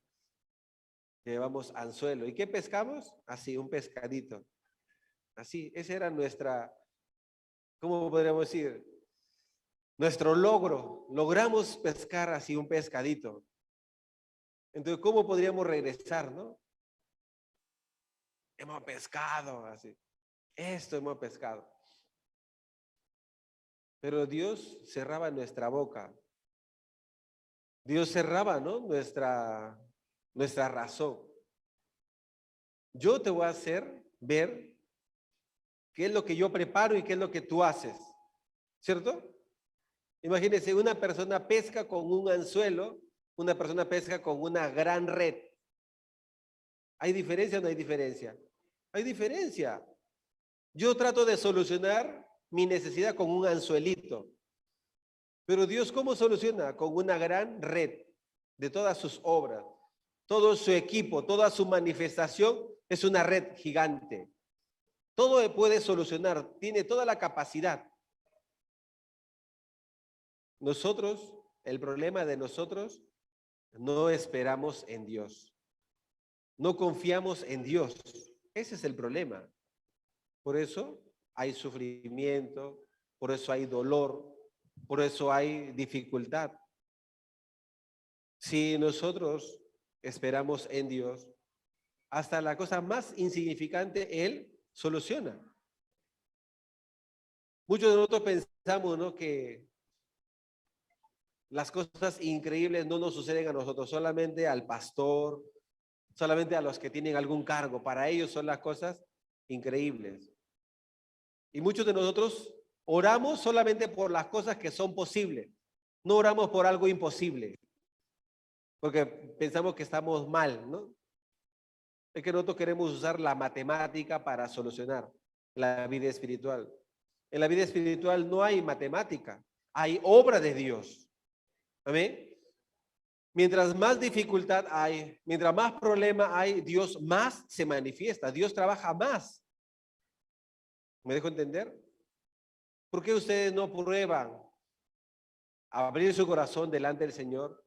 Llevamos anzuelo. ¿Y qué pescamos? Así, un pescadito. Así, esa era nuestra, ¿cómo podríamos decir? Nuestro logro. Logramos pescar así un pescadito. Entonces, ¿cómo podríamos regresar, no? Hemos pescado, así. Esto hemos pescado. Pero Dios cerraba nuestra boca. Dios cerraba, ¿no?, nuestra razón. Yo te voy a hacer ver qué es lo que yo preparo y qué es lo que tú haces. ¿Cierto? Imagínense, una persona pesca con un anzuelo, una persona pesca con una gran red. ¿Hay diferencia o no hay diferencia? Hay diferencia. Yo trato de solucionar mi necesidad con un anzuelito. Pero Dios, ¿cómo soluciona? Con una gran red de todas sus obras. Todo su equipo, toda su manifestación es una red gigante. Todo puede solucionar, tiene toda la capacidad. Nosotros, el problema de nosotros, no esperamos en Dios. No confiamos en Dios. Ese es el problema. Por eso hay sufrimiento, por eso hay dolor, por eso hay dificultad. Si nosotros esperamos en Dios, hasta la cosa más insignificante Él soluciona. Muchos de nosotros pensamos, ¿no?, que las cosas increíbles no nos suceden a nosotros, solamente al pastor, solamente a los que tienen algún cargo. Para ellos son las cosas increíbles. Y muchos de nosotros oramos solamente por las cosas que son posibles. No oramos por algo imposible. Porque pensamos que estamos mal, ¿no? Es que nosotros queremos usar la matemática para solucionar. en la vida espiritual. En la vida espiritual no hay matemática, hay obra de Dios. Amén. Mientras más dificultad hay, mientras más problema hay, Dios más se manifiesta, Dios trabaja más. ¿Me dejo entender? ¿Por qué ustedes no prueban abrir su corazón delante del Señor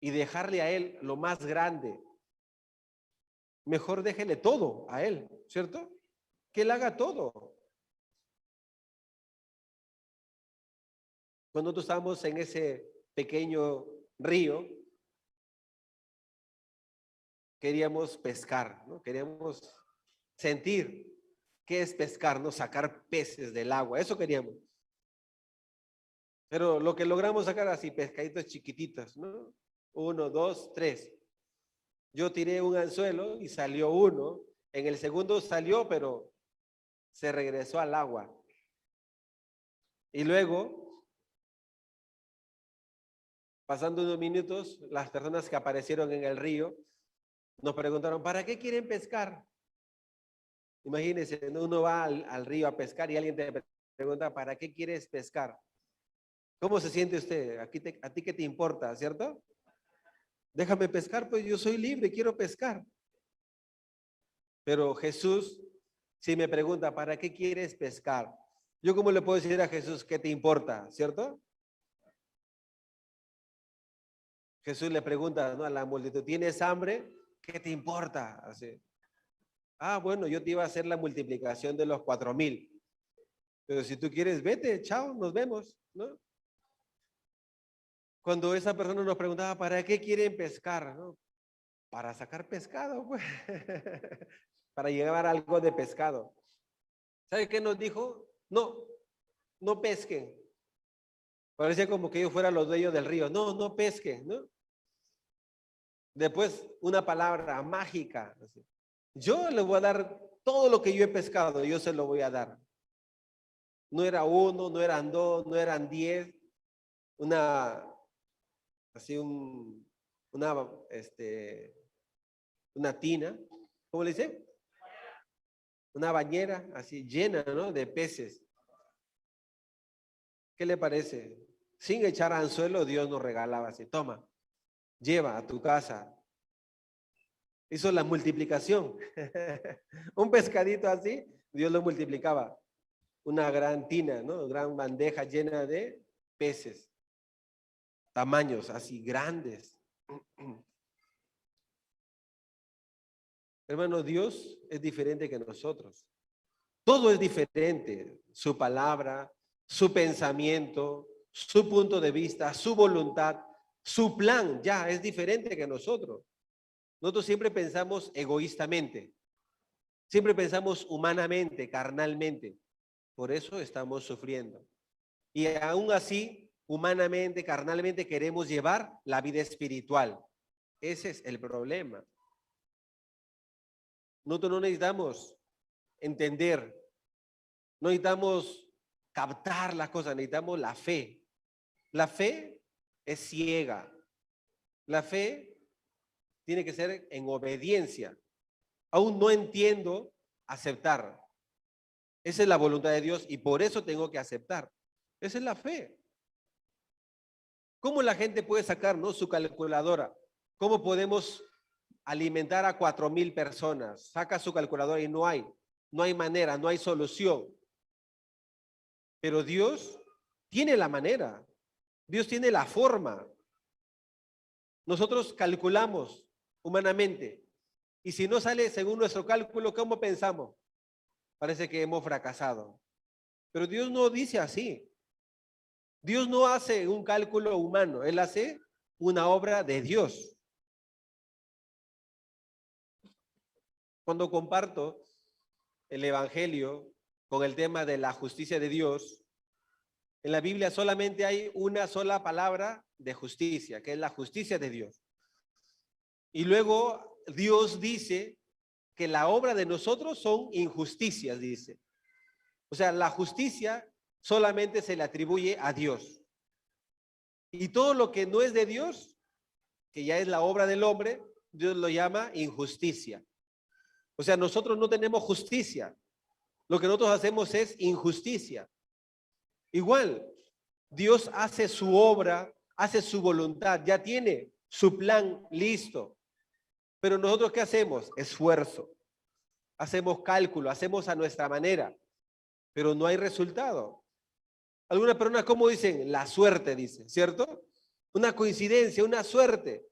y dejarle a Él lo más grande? Mejor déjele todo a Él, ¿cierto? Que Él haga todo. Cuando nosotros estamos en ese pequeño río, queríamos pescar, ¿no? Queríamos sentir qué es pescar, ¿no? Sacar peces del agua, eso queríamos. Pero lo que logramos sacar así, pescaditos chiquititos, ¿no? 1, 2, 3. Yo tiré un anzuelo y salió uno. En el segundo salió, pero se regresó al agua. Y luego, pasando unos minutos, las personas que aparecieron en el río nos preguntaron, ¿para qué quieren pescar? Imagínense, uno va al río a pescar y alguien te pregunta, ¿para qué quieres pescar? ¿Cómo se siente usted? ¿A ti qué te importa, cierto? Déjame pescar, pues yo soy libre, quiero pescar. Pero Jesús, si me pregunta, ¿para qué quieres pescar? Yo cómo le puedo decir a Jesús, ¿qué te importa? ¿Cierto? Jesús le pregunta, ¿no?, a la multitud, ¿tienes hambre? ¿Qué te importa? Así. Ah, bueno, yo te iba a hacer la multiplicación de los 4,000. Pero si tú quieres, vete, chao, nos vemos, ¿no? Cuando esa persona nos preguntaba, ¿para qué quieren pescar? ¿No? Para sacar pescado, pues. Para llevar algo de pescado. ¿Sabe qué nos dijo? No, no pesquen. Parecía como que ellos fueran los dueños del río. No, no pesquen, ¿no? Después, una palabra mágica. Yo les voy a dar todo lo que yo he pescado, yo se lo voy a dar. No era 1, no eran 2, no eran 10. Una tina, ¿cómo le dice? Una bañera así llena, ¿no?, de peces. ¿Qué le parece? Sin echar anzuelo, Dios nos regalaba así, toma, lleva a tu casa. Hizo la multiplicación. Un pescadito así, Dios lo multiplicaba. Una gran tina, ¿no?, una gran bandeja llena de peces. Tamaños así grandes. Hermano, Dios es diferente que nosotros. Todo es diferente. Su palabra, su pensamiento, su punto de vista, su voluntad, su plan ya es diferente que nosotros. Nosotros siempre pensamos egoístamente. Siempre pensamos humanamente, carnalmente. Por eso estamos sufriendo. Y aún así, humanamente, carnalmente, queremos llevar la vida espiritual. Ese es el problema. Nosotros no necesitamos entender, no necesitamos captar las cosas, necesitamos la fe. La fe es ciega. La fe tiene que ser en obediencia. Aún no entiendo, aceptar. Esa es la voluntad de Dios y por eso tengo que aceptar. Esa es la fe. ¿Cómo la gente puede sacar, ¿no?, su calculadora? ¿Cómo podemos alimentar a 4,000 personas? Saca su calculadora y no hay manera, no hay solución. Pero Dios tiene la manera. Dios tiene la forma. Nosotros calculamos humanamente y si no sale según nuestro cálculo, ¿cómo pensamos? Parece que hemos fracasado. Pero Dios no dice así. Dios no hace un cálculo humano, Él hace una obra de Dios. Cuando comparto el Evangelio con el tema de la justicia de Dios, en la Biblia solamente hay una sola palabra de justicia, que es la justicia de Dios. Y luego Dios dice que la obra de nosotros son injusticias, dice. O sea, la justicia solamente se le atribuye a Dios. Y todo lo que no es de Dios, que ya es la obra del hombre, Dios lo llama injusticia. O sea, nosotros no tenemos justicia. Lo que nosotros hacemos es injusticia. Igual, Dios hace su obra, hace su voluntad, ya tiene su plan listo. Pero nosotros, ¿qué hacemos? Esfuerzo. Hacemos cálculo, hacemos a nuestra manera, pero no hay resultado. Algunas personas, ¿cómo dicen? La suerte, dicen, ¿cierto? Una coincidencia, una suerte.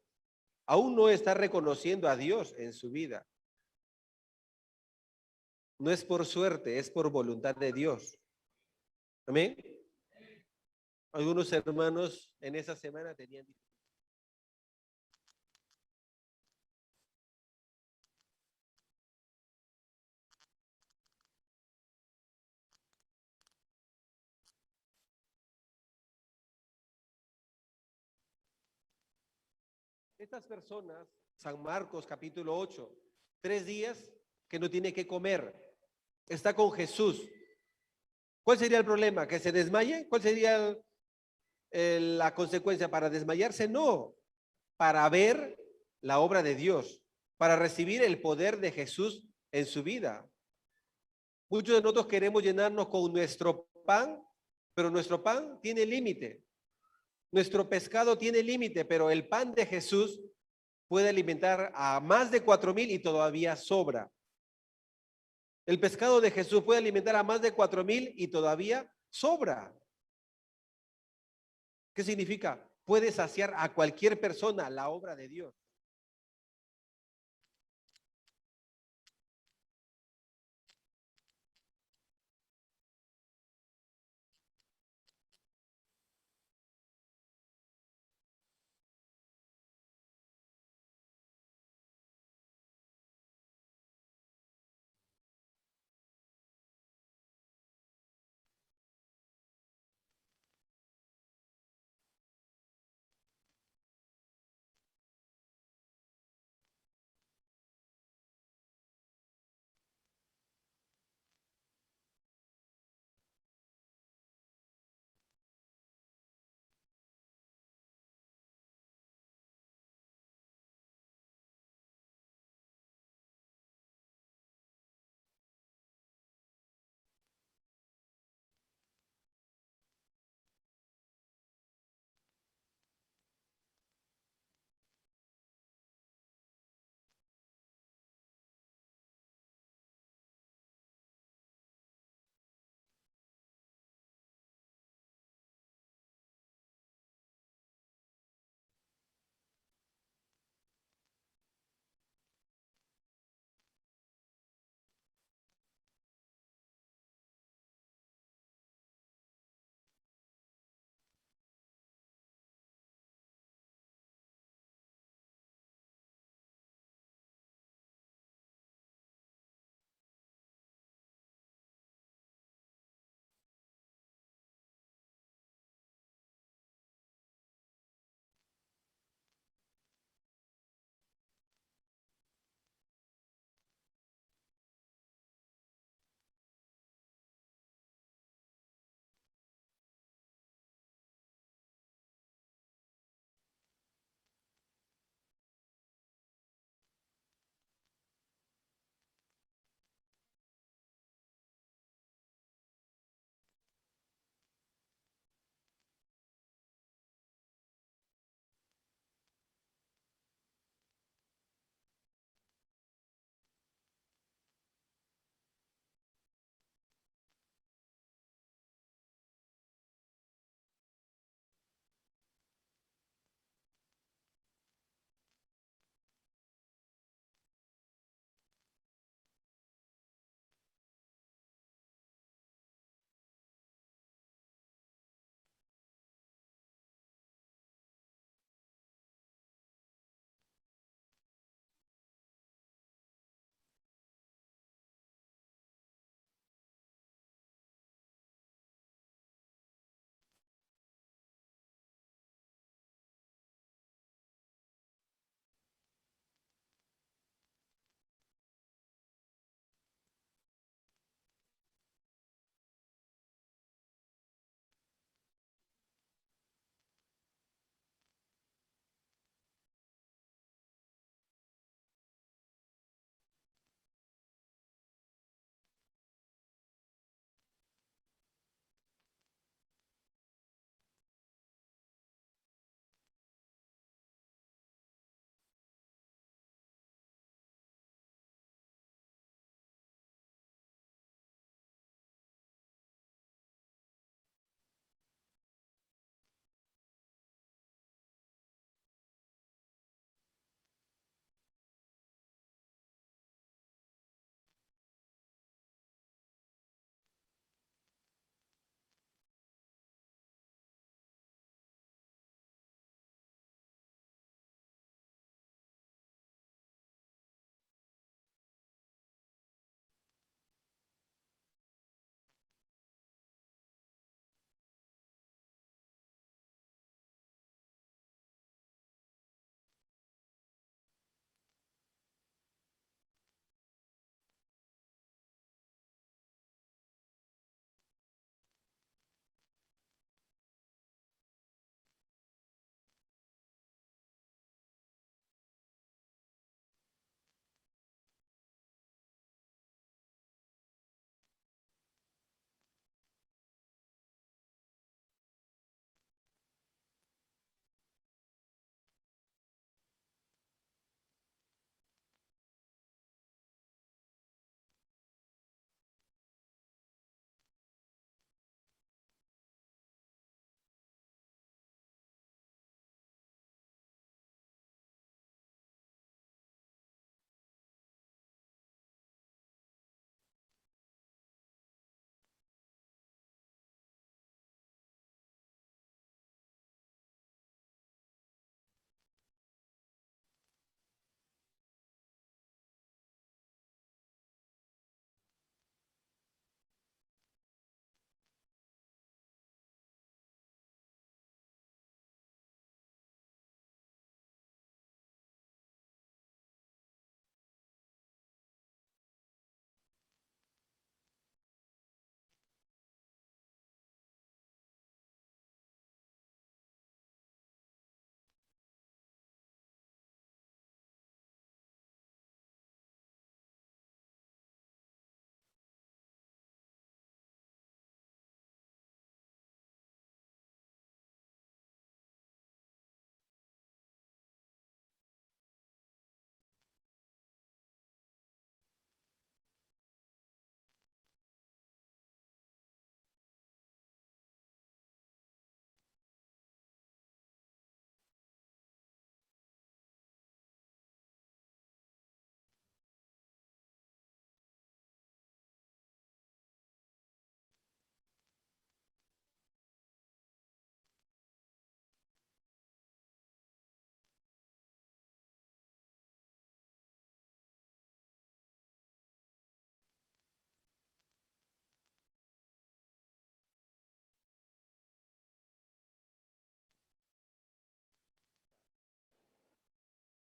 Aún no está reconociendo a Dios en su vida. No es por suerte, es por voluntad de Dios. Amén. Algunos hermanos en esa semana tenían estas personas, San Marcos capítulo 8, 3 días que no tiene que comer, está con Jesús. ¿Cuál sería el problema? ¿Que se desmaye? ¿Cuál sería la consecuencia para desmayarse? No, para ver la obra de Dios, para recibir el poder de Jesús en su vida. Muchos de nosotros queremos llenarnos con nuestro pan, pero nuestro pan tiene límite. Nuestro pescado tiene límite, pero el pan de Jesús puede alimentar a más de 4,000 y todavía sobra. El pescado de Jesús puede alimentar a más de 4,000 y todavía sobra. ¿Qué significa? Puede saciar a cualquier persona la obra de Dios.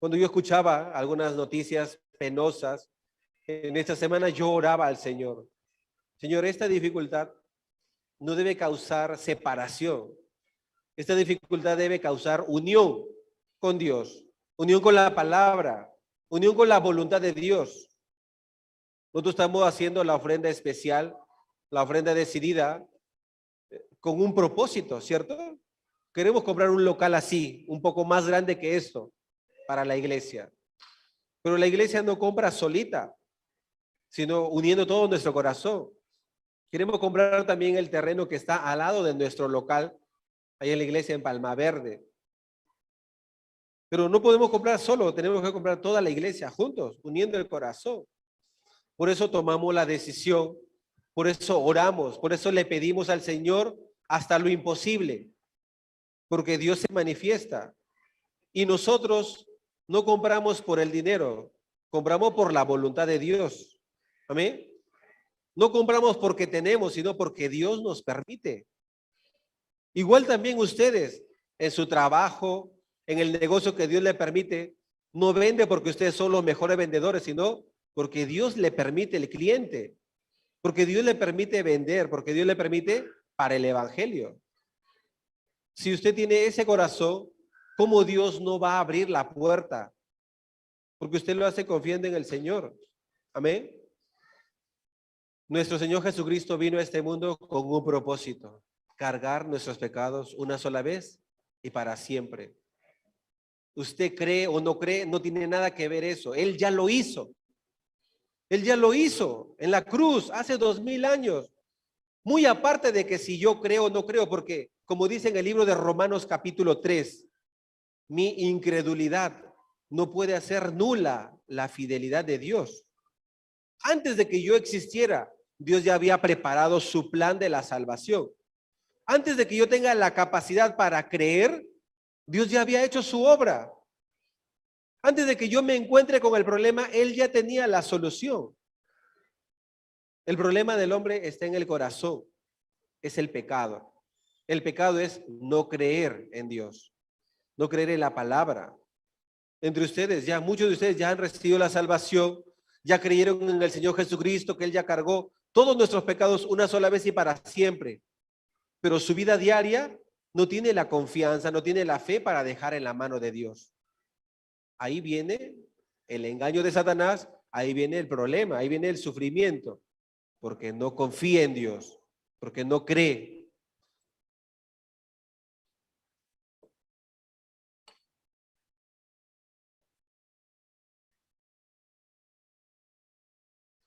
Cuando yo escuchaba algunas noticias penosas, en esta semana yo oraba al Señor. Señor, esta dificultad no debe causar separación. Esta dificultad debe causar unión con Dios, unión con la palabra, unión con la voluntad de Dios. Nosotros estamos haciendo la ofrenda especial, la ofrenda decidida, con un propósito, ¿cierto? Queremos comprar un local así, un poco más grande que esto, para la iglesia. Pero la iglesia no compra solita, sino uniendo todo nuestro corazón. Queremos comprar también el terreno que está al lado de nuestro local, ahí en la iglesia en Palma Verde. Pero no podemos comprar solo, tenemos que comprar toda la iglesia juntos, uniendo el corazón. Por eso tomamos la decisión, por eso oramos, por eso le pedimos al Señor hasta lo imposible, porque Dios se manifiesta. Y nosotros no compramos por el dinero, compramos por la voluntad de Dios. Amén. No compramos porque tenemos, sino porque Dios nos permite. Igual también ustedes, en su trabajo, en el negocio que Dios le permite, no vende porque ustedes son los mejores vendedores, sino porque Dios le permite el cliente, porque Dios le permite vender, porque Dios le permite para el evangelio. Si usted tiene ese corazón, ¿cómo Dios no va a abrir la puerta? Porque usted lo hace confiando en el Señor. Amén. Nuestro Señor Jesucristo vino a este mundo con un propósito: cargar nuestros pecados una sola vez y para siempre. Usted cree o no cree, no tiene nada que ver eso. Él ya lo hizo. Él ya lo hizo en la cruz hace 2000 años. Muy aparte de que si yo creo o no creo, porque como dice en el libro de Romanos capítulo 3, mi incredulidad no puede hacer nula la fidelidad de Dios. Antes de que yo existiera, Dios ya había preparado su plan de la salvación. Antes de que yo tenga la capacidad para creer, Dios ya había hecho su obra. Antes de que yo me encuentre con el problema, Él ya tenía la solución. El problema del hombre está en el corazón, es el pecado. El pecado es no creer en Dios, no creer en la palabra. Entre ustedes, ya muchos de ustedes ya han recibido la salvación, ya creyeron en el Señor Jesucristo, que Él ya cargó todos nuestros pecados una sola vez y para siempre. Pero su vida diaria no tiene la confianza, no tiene la fe para dejar en la mano de Dios. Ahí viene el engaño de Satanás, ahí viene el problema, ahí viene el sufrimiento, porque no confía en Dios, porque no cree.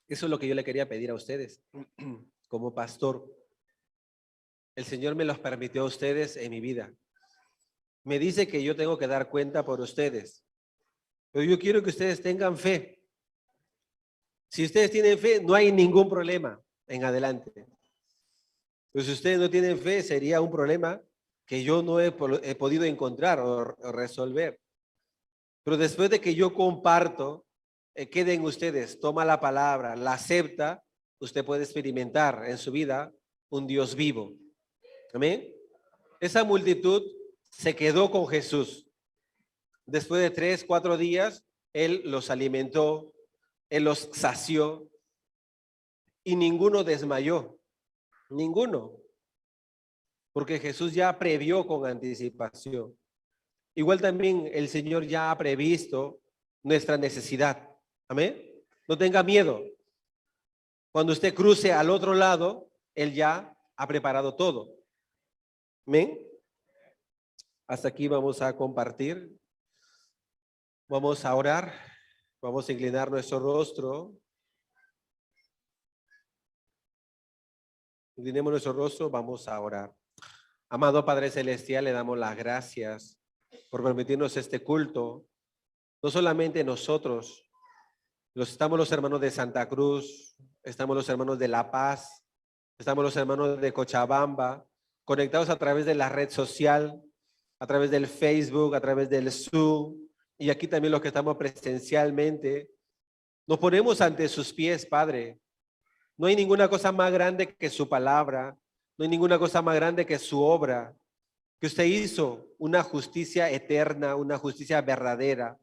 Eso es lo que yo le quería pedir a ustedes como pastor. El Señor me los permitió a ustedes en mi vida. Me dice que yo tengo que dar cuenta por ustedes. Pero yo quiero que ustedes tengan fe. Si ustedes tienen fe, no hay ningún problema en adelante. Pero si ustedes no tienen fe, sería un problema que yo no he podido encontrar o resolver. Pero después de que yo comparto, queden ustedes, toma la palabra, la acepta, usted puede experimentar en su vida un Dios vivo. Amén. Esa multitud se quedó con Jesús. Después de 3, 4 días, Él los alimentó, Él los sació y ninguno desmayó. Ninguno. Porque Jesús ya previó con anticipación. Igual también el Señor ya ha previsto nuestra necesidad. Amén. No tenga miedo. Cuando usted cruce al otro lado, Él ya ha preparado todo. Amén. Hasta aquí vamos a compartir. Vamos a orar. Vamos a inclinar nuestro rostro. Inclinemos nuestro rostro, vamos a orar. Amado Padre Celestial, le damos las gracias por permitirnos este culto. No solamente nosotros, estamos los hermanos de Santa Cruz, estamos los hermanos de La Paz, estamos los hermanos de Cochabamba, conectados a través de la red social, a través del Facebook, a través del Zoom, y aquí también los que estamos presencialmente. Nos ponemos ante sus pies, Padre. No hay ninguna cosa más grande que su palabra, no hay ninguna cosa más grande que su obra, que usted hizo una justicia eterna, una justicia verdadera,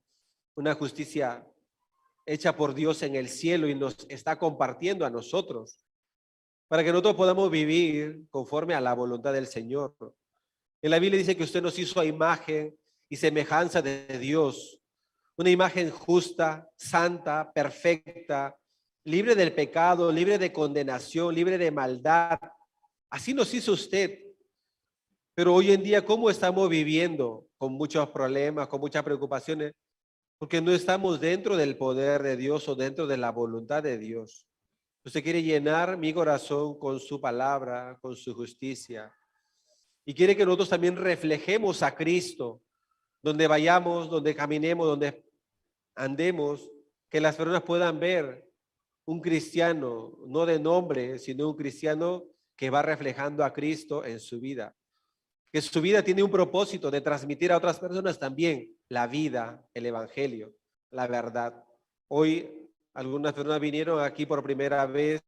una justicia hecha por Dios en el cielo y nos está compartiendo a nosotros para que nosotros podamos vivir conforme a la voluntad del Señor. En la Biblia dice que usted nos hizo a imagen y semejanza de Dios, una imagen justa, santa, perfecta, libre del pecado, libre de condenación, libre de maldad. Así nos hizo usted. Pero hoy en día, ¿cómo estamos viviendo? Con muchos problemas, con muchas preocupaciones, porque no estamos dentro del poder de Dios o dentro de la voluntad de Dios. Usted quiere llenar mi corazón con su palabra, con su justicia. Y quiere que nosotros también reflejemos a Cristo, donde vayamos, donde caminemos, donde andemos, que las personas puedan ver un cristiano, no de nombre, sino un cristiano que va reflejando a Cristo en su vida. Que su vida tiene un propósito de transmitir a otras personas también la vida, el evangelio, la verdad. Hoy algunas personas vinieron aquí por primera vez.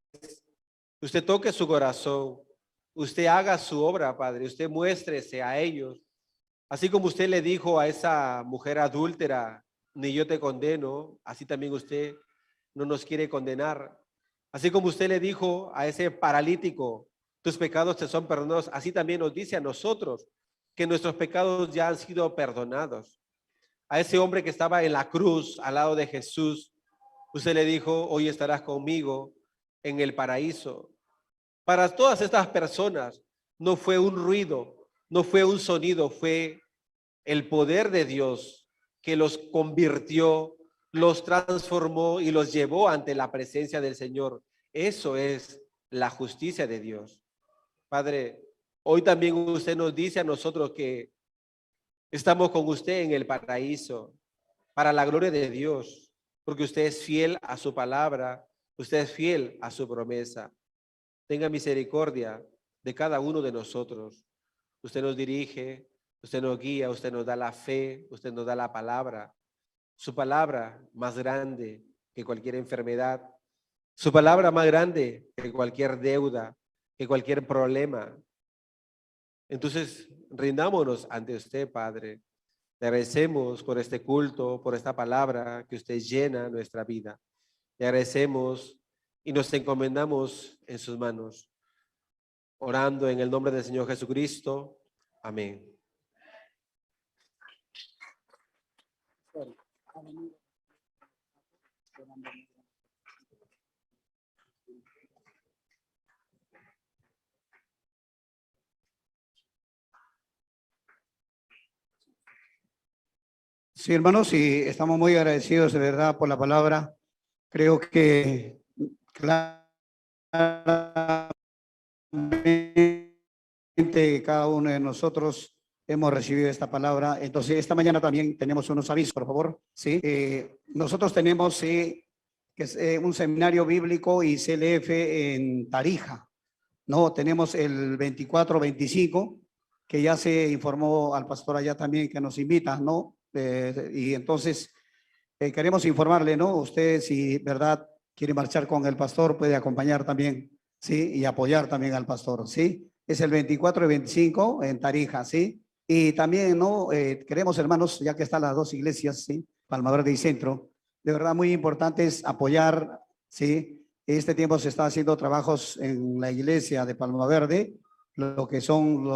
Usted toque su corazón, usted haga su obra, Padre, usted muéstrese a ellos. Así como usted le dijo a esa mujer adúltera, ni yo te condeno, así también usted no nos quiere condenar. Así como usted le dijo a ese paralítico, tus pecados te son perdonados, así también nos dice a nosotros que nuestros pecados ya han sido perdonados. A ese hombre que estaba en la cruz al lado de Jesús, usted le dijo, hoy estarás conmigo en el paraíso. Para todas estas personas no fue un ruido, no fue un sonido, fue el poder de Dios que los convirtió, los transformó y los llevó ante la presencia del Señor. Eso es la justicia de Dios. Padre, hoy también usted nos dice a nosotros que estamos con usted en el paraíso para la gloria de Dios, porque usted es fiel a su palabra, usted es fiel a su promesa. Tenga misericordia de cada uno de nosotros. Usted nos dirige, usted nos guía, usted nos da la fe, usted nos da la palabra. Su palabra más grande que cualquier enfermedad, su palabra más grande que cualquier deuda, que cualquier problema. Entonces, rindámonos ante usted, Padre. Le agradecemos por este culto, por esta palabra que usted llena nuestra vida. Le agradecemos y nos encomendamos en sus manos, orando en el nombre del Señor Jesucristo. Amén. Sí, hermanos, y estamos muy agradecidos de verdad por la palabra. Creo que claramente cada uno de nosotros hemos recibido esta palabra. Entonces, esta mañana también tenemos unos avisos, por favor. ¿Sí? Nosotros tenemos que es, un seminario bíblico y CLF en Tarija. No, tenemos el 24-25, que ya se informó al pastor allá también que nos invita, ¿no? Y entonces queremos informarle, ¿no? Usted, si verdad quiere marchar con el pastor, puede acompañar también, ¿sí? Y apoyar también al pastor, ¿sí? Es el 24 y 25 en Tarija, ¿sí? Y también, ¿no? Queremos, hermanos, ya que están las dos iglesias, ¿sí? Palma Verde y Centro, de verdad muy importante es apoyar, ¿sí? Este tiempo se está haciendo trabajos en la iglesia de Palma Verde, lo que son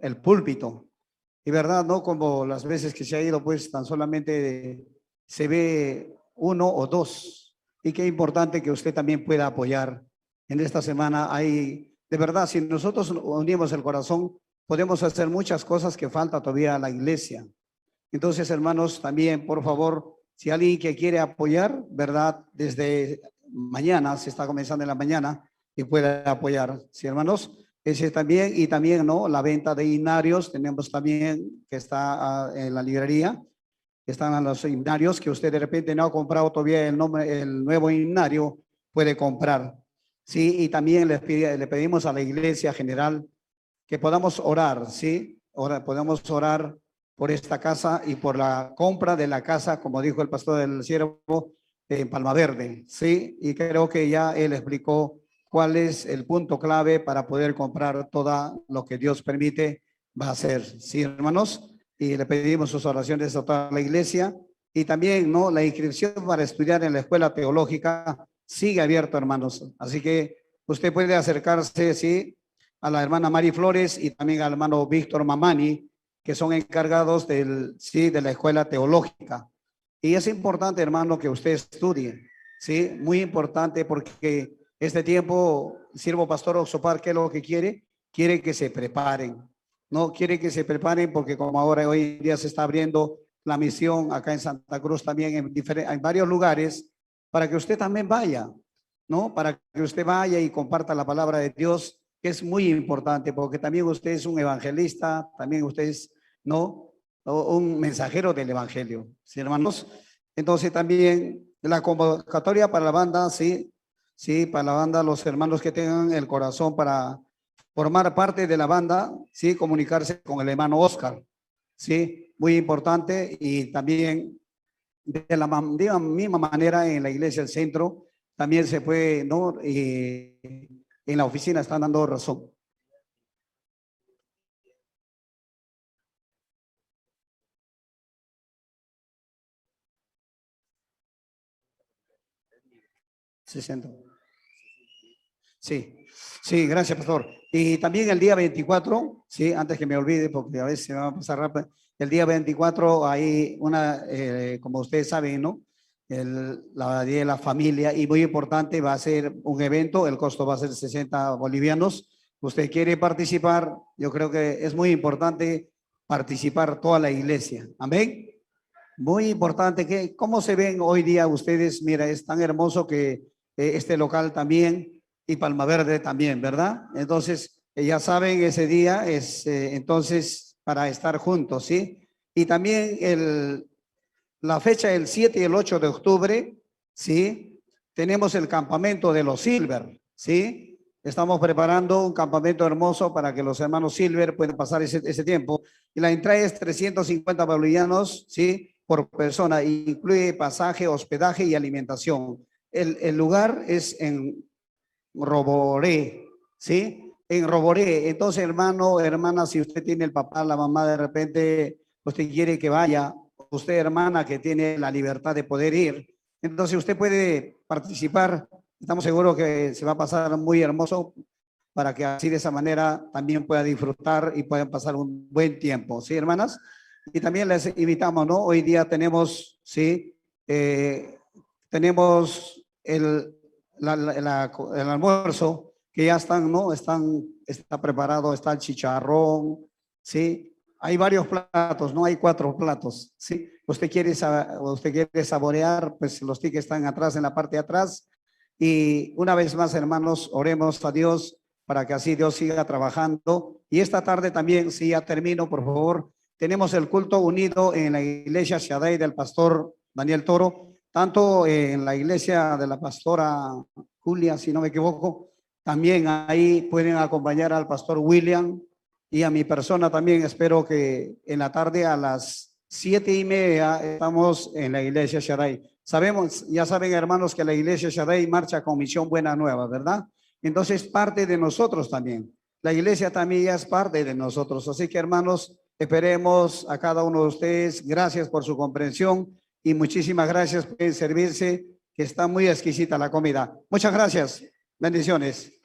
el púlpito. Y verdad, ¿no? Como las veces que se ha ido, pues tan solamente se ve uno o dos. Y qué importante que usted también pueda apoyar. En esta semana hay, de verdad, si nosotros unimos el corazón, podemos hacer muchas cosas que falta todavía a la iglesia. Entonces, hermanos, también, por favor, si alguien que quiere apoyar, ¿verdad? Desde mañana, se está comenzando en la mañana y puede apoyar. Sí, hermanos. Ese también, y también, ¿no? La venta de himnarios, tenemos también que está en la librería, están los himnarios que usted de repente no ha comprado todavía el nuevo himnario, puede comprar. Sí, y también le pedimos a la iglesia general que podamos orar, ¿sí? Podemos orar por esta casa y por la compra de la casa, como dijo el pastor del siervo, en Palma Verde, ¿sí? Y creo que ya él explicó cuál es el punto clave para poder comprar todo lo que Dios permite va a ser. Sí, hermanos, y le pedimos sus oraciones a toda la iglesia Y también, ¿no? La inscripción para estudiar en la escuela teológica sigue abierto, hermanos. Así que usted puede acercarse, sí, a la hermana Mari Flores y también al hermano Víctor Mamani, que son encargados sí, de la escuela teológica. Y es importante, hermano, que usted estudie, sí, muy importante, porque este tiempo, siervo pastor Oxopar, ¿qué es lo que quiere? Quiere que se preparen, ¿no? Quiere que se preparen porque como ahora hoy en día se está abriendo la misión acá en Santa Cruz también en varios lugares, para que usted también vaya, ¿no? Para que usted vaya y comparta la palabra de Dios, que es muy importante, porque también usted es un evangelista, también usted es, ¿no? Un mensajero del evangelio, ¿sí, hermanos? Entonces también la convocatoria para la banda, sí, sí, para la banda, los hermanos que tengan el corazón para formar parte de la banda, sí, comunicarse con el hermano Oscar, sí, muy importante. Y también de la misma manera en la iglesia del centro también se puede, ¿no? En la oficina están dando razón. Sí, sí, gracias, pastor. Y también el día 24, sí, antes que me olvide, porque a veces se me va a pasar rápido, el día 24 hay una, como ustedes saben, ¿no? La Día de la Familia, y muy importante, va a ser un evento, el costo va a ser 60 bolivianos. Usted quiere participar, yo creo que es muy importante participar toda la iglesia. Amén. Muy importante que, ¿cómo se ven hoy día ustedes? Mira, es tan hermoso que este local también y Palma Verde también, ¿verdad? Entonces, ya saben, ese día es entonces para estar juntos, ¿sí? Y también la fecha del 7 y el 8 de octubre, ¿sí? Tenemos el campamento de los Silver, ¿sí? Estamos preparando un campamento hermoso para que los hermanos Silver puedan pasar ese tiempo. Y la entrada es 350 bolivianos, ¿sí? Por persona, incluye pasaje, hospedaje y alimentación. El lugar es en Roboré, ¿sí? En Roboré. Entonces, hermano, hermana, si usted tiene el papá, la mamá, de repente usted quiere que vaya, usted, hermana, que tiene la libertad de poder ir, entonces usted puede participar. Estamos seguros que se va a pasar muy hermoso para que así de esa manera también pueda disfrutar y puedan pasar un buen tiempo, ¿sí, hermanas? Y también les invitamos, ¿no? Hoy día tenemos, ¿sí? Tenemos el almuerzo que ya están, ¿no? Está preparado, está el chicharrón, ¿sí? Hay varios platos, ¿no? Hay 4 platos, ¿sí? Usted quiere saborear, pues los tickets están atrás, en la parte de atrás. Y una vez más, hermanos, oremos a Dios para que así Dios siga trabajando. Y esta tarde también, si ya termino, por favor, tenemos el culto unido en la iglesia Shaddai del pastor Daniel Toro, tanto en la iglesia de la pastora Julia, si no me equivoco, también ahí pueden acompañar al pastor William y a mi persona también. Espero que en la tarde a las 7:30 estamos en la iglesia Shaddai. Sabemos, ya saben, hermanos, que la iglesia Shaddai marcha con misión Buena Nueva, ¿verdad? Entonces, parte de nosotros también. La iglesia también ya es parte de nosotros. Así que, hermanos, esperemos a cada uno de ustedes. Gracias por su comprensión y muchísimas gracias por servirse, que está muy exquisita la comida. Muchas gracias. Bendiciones.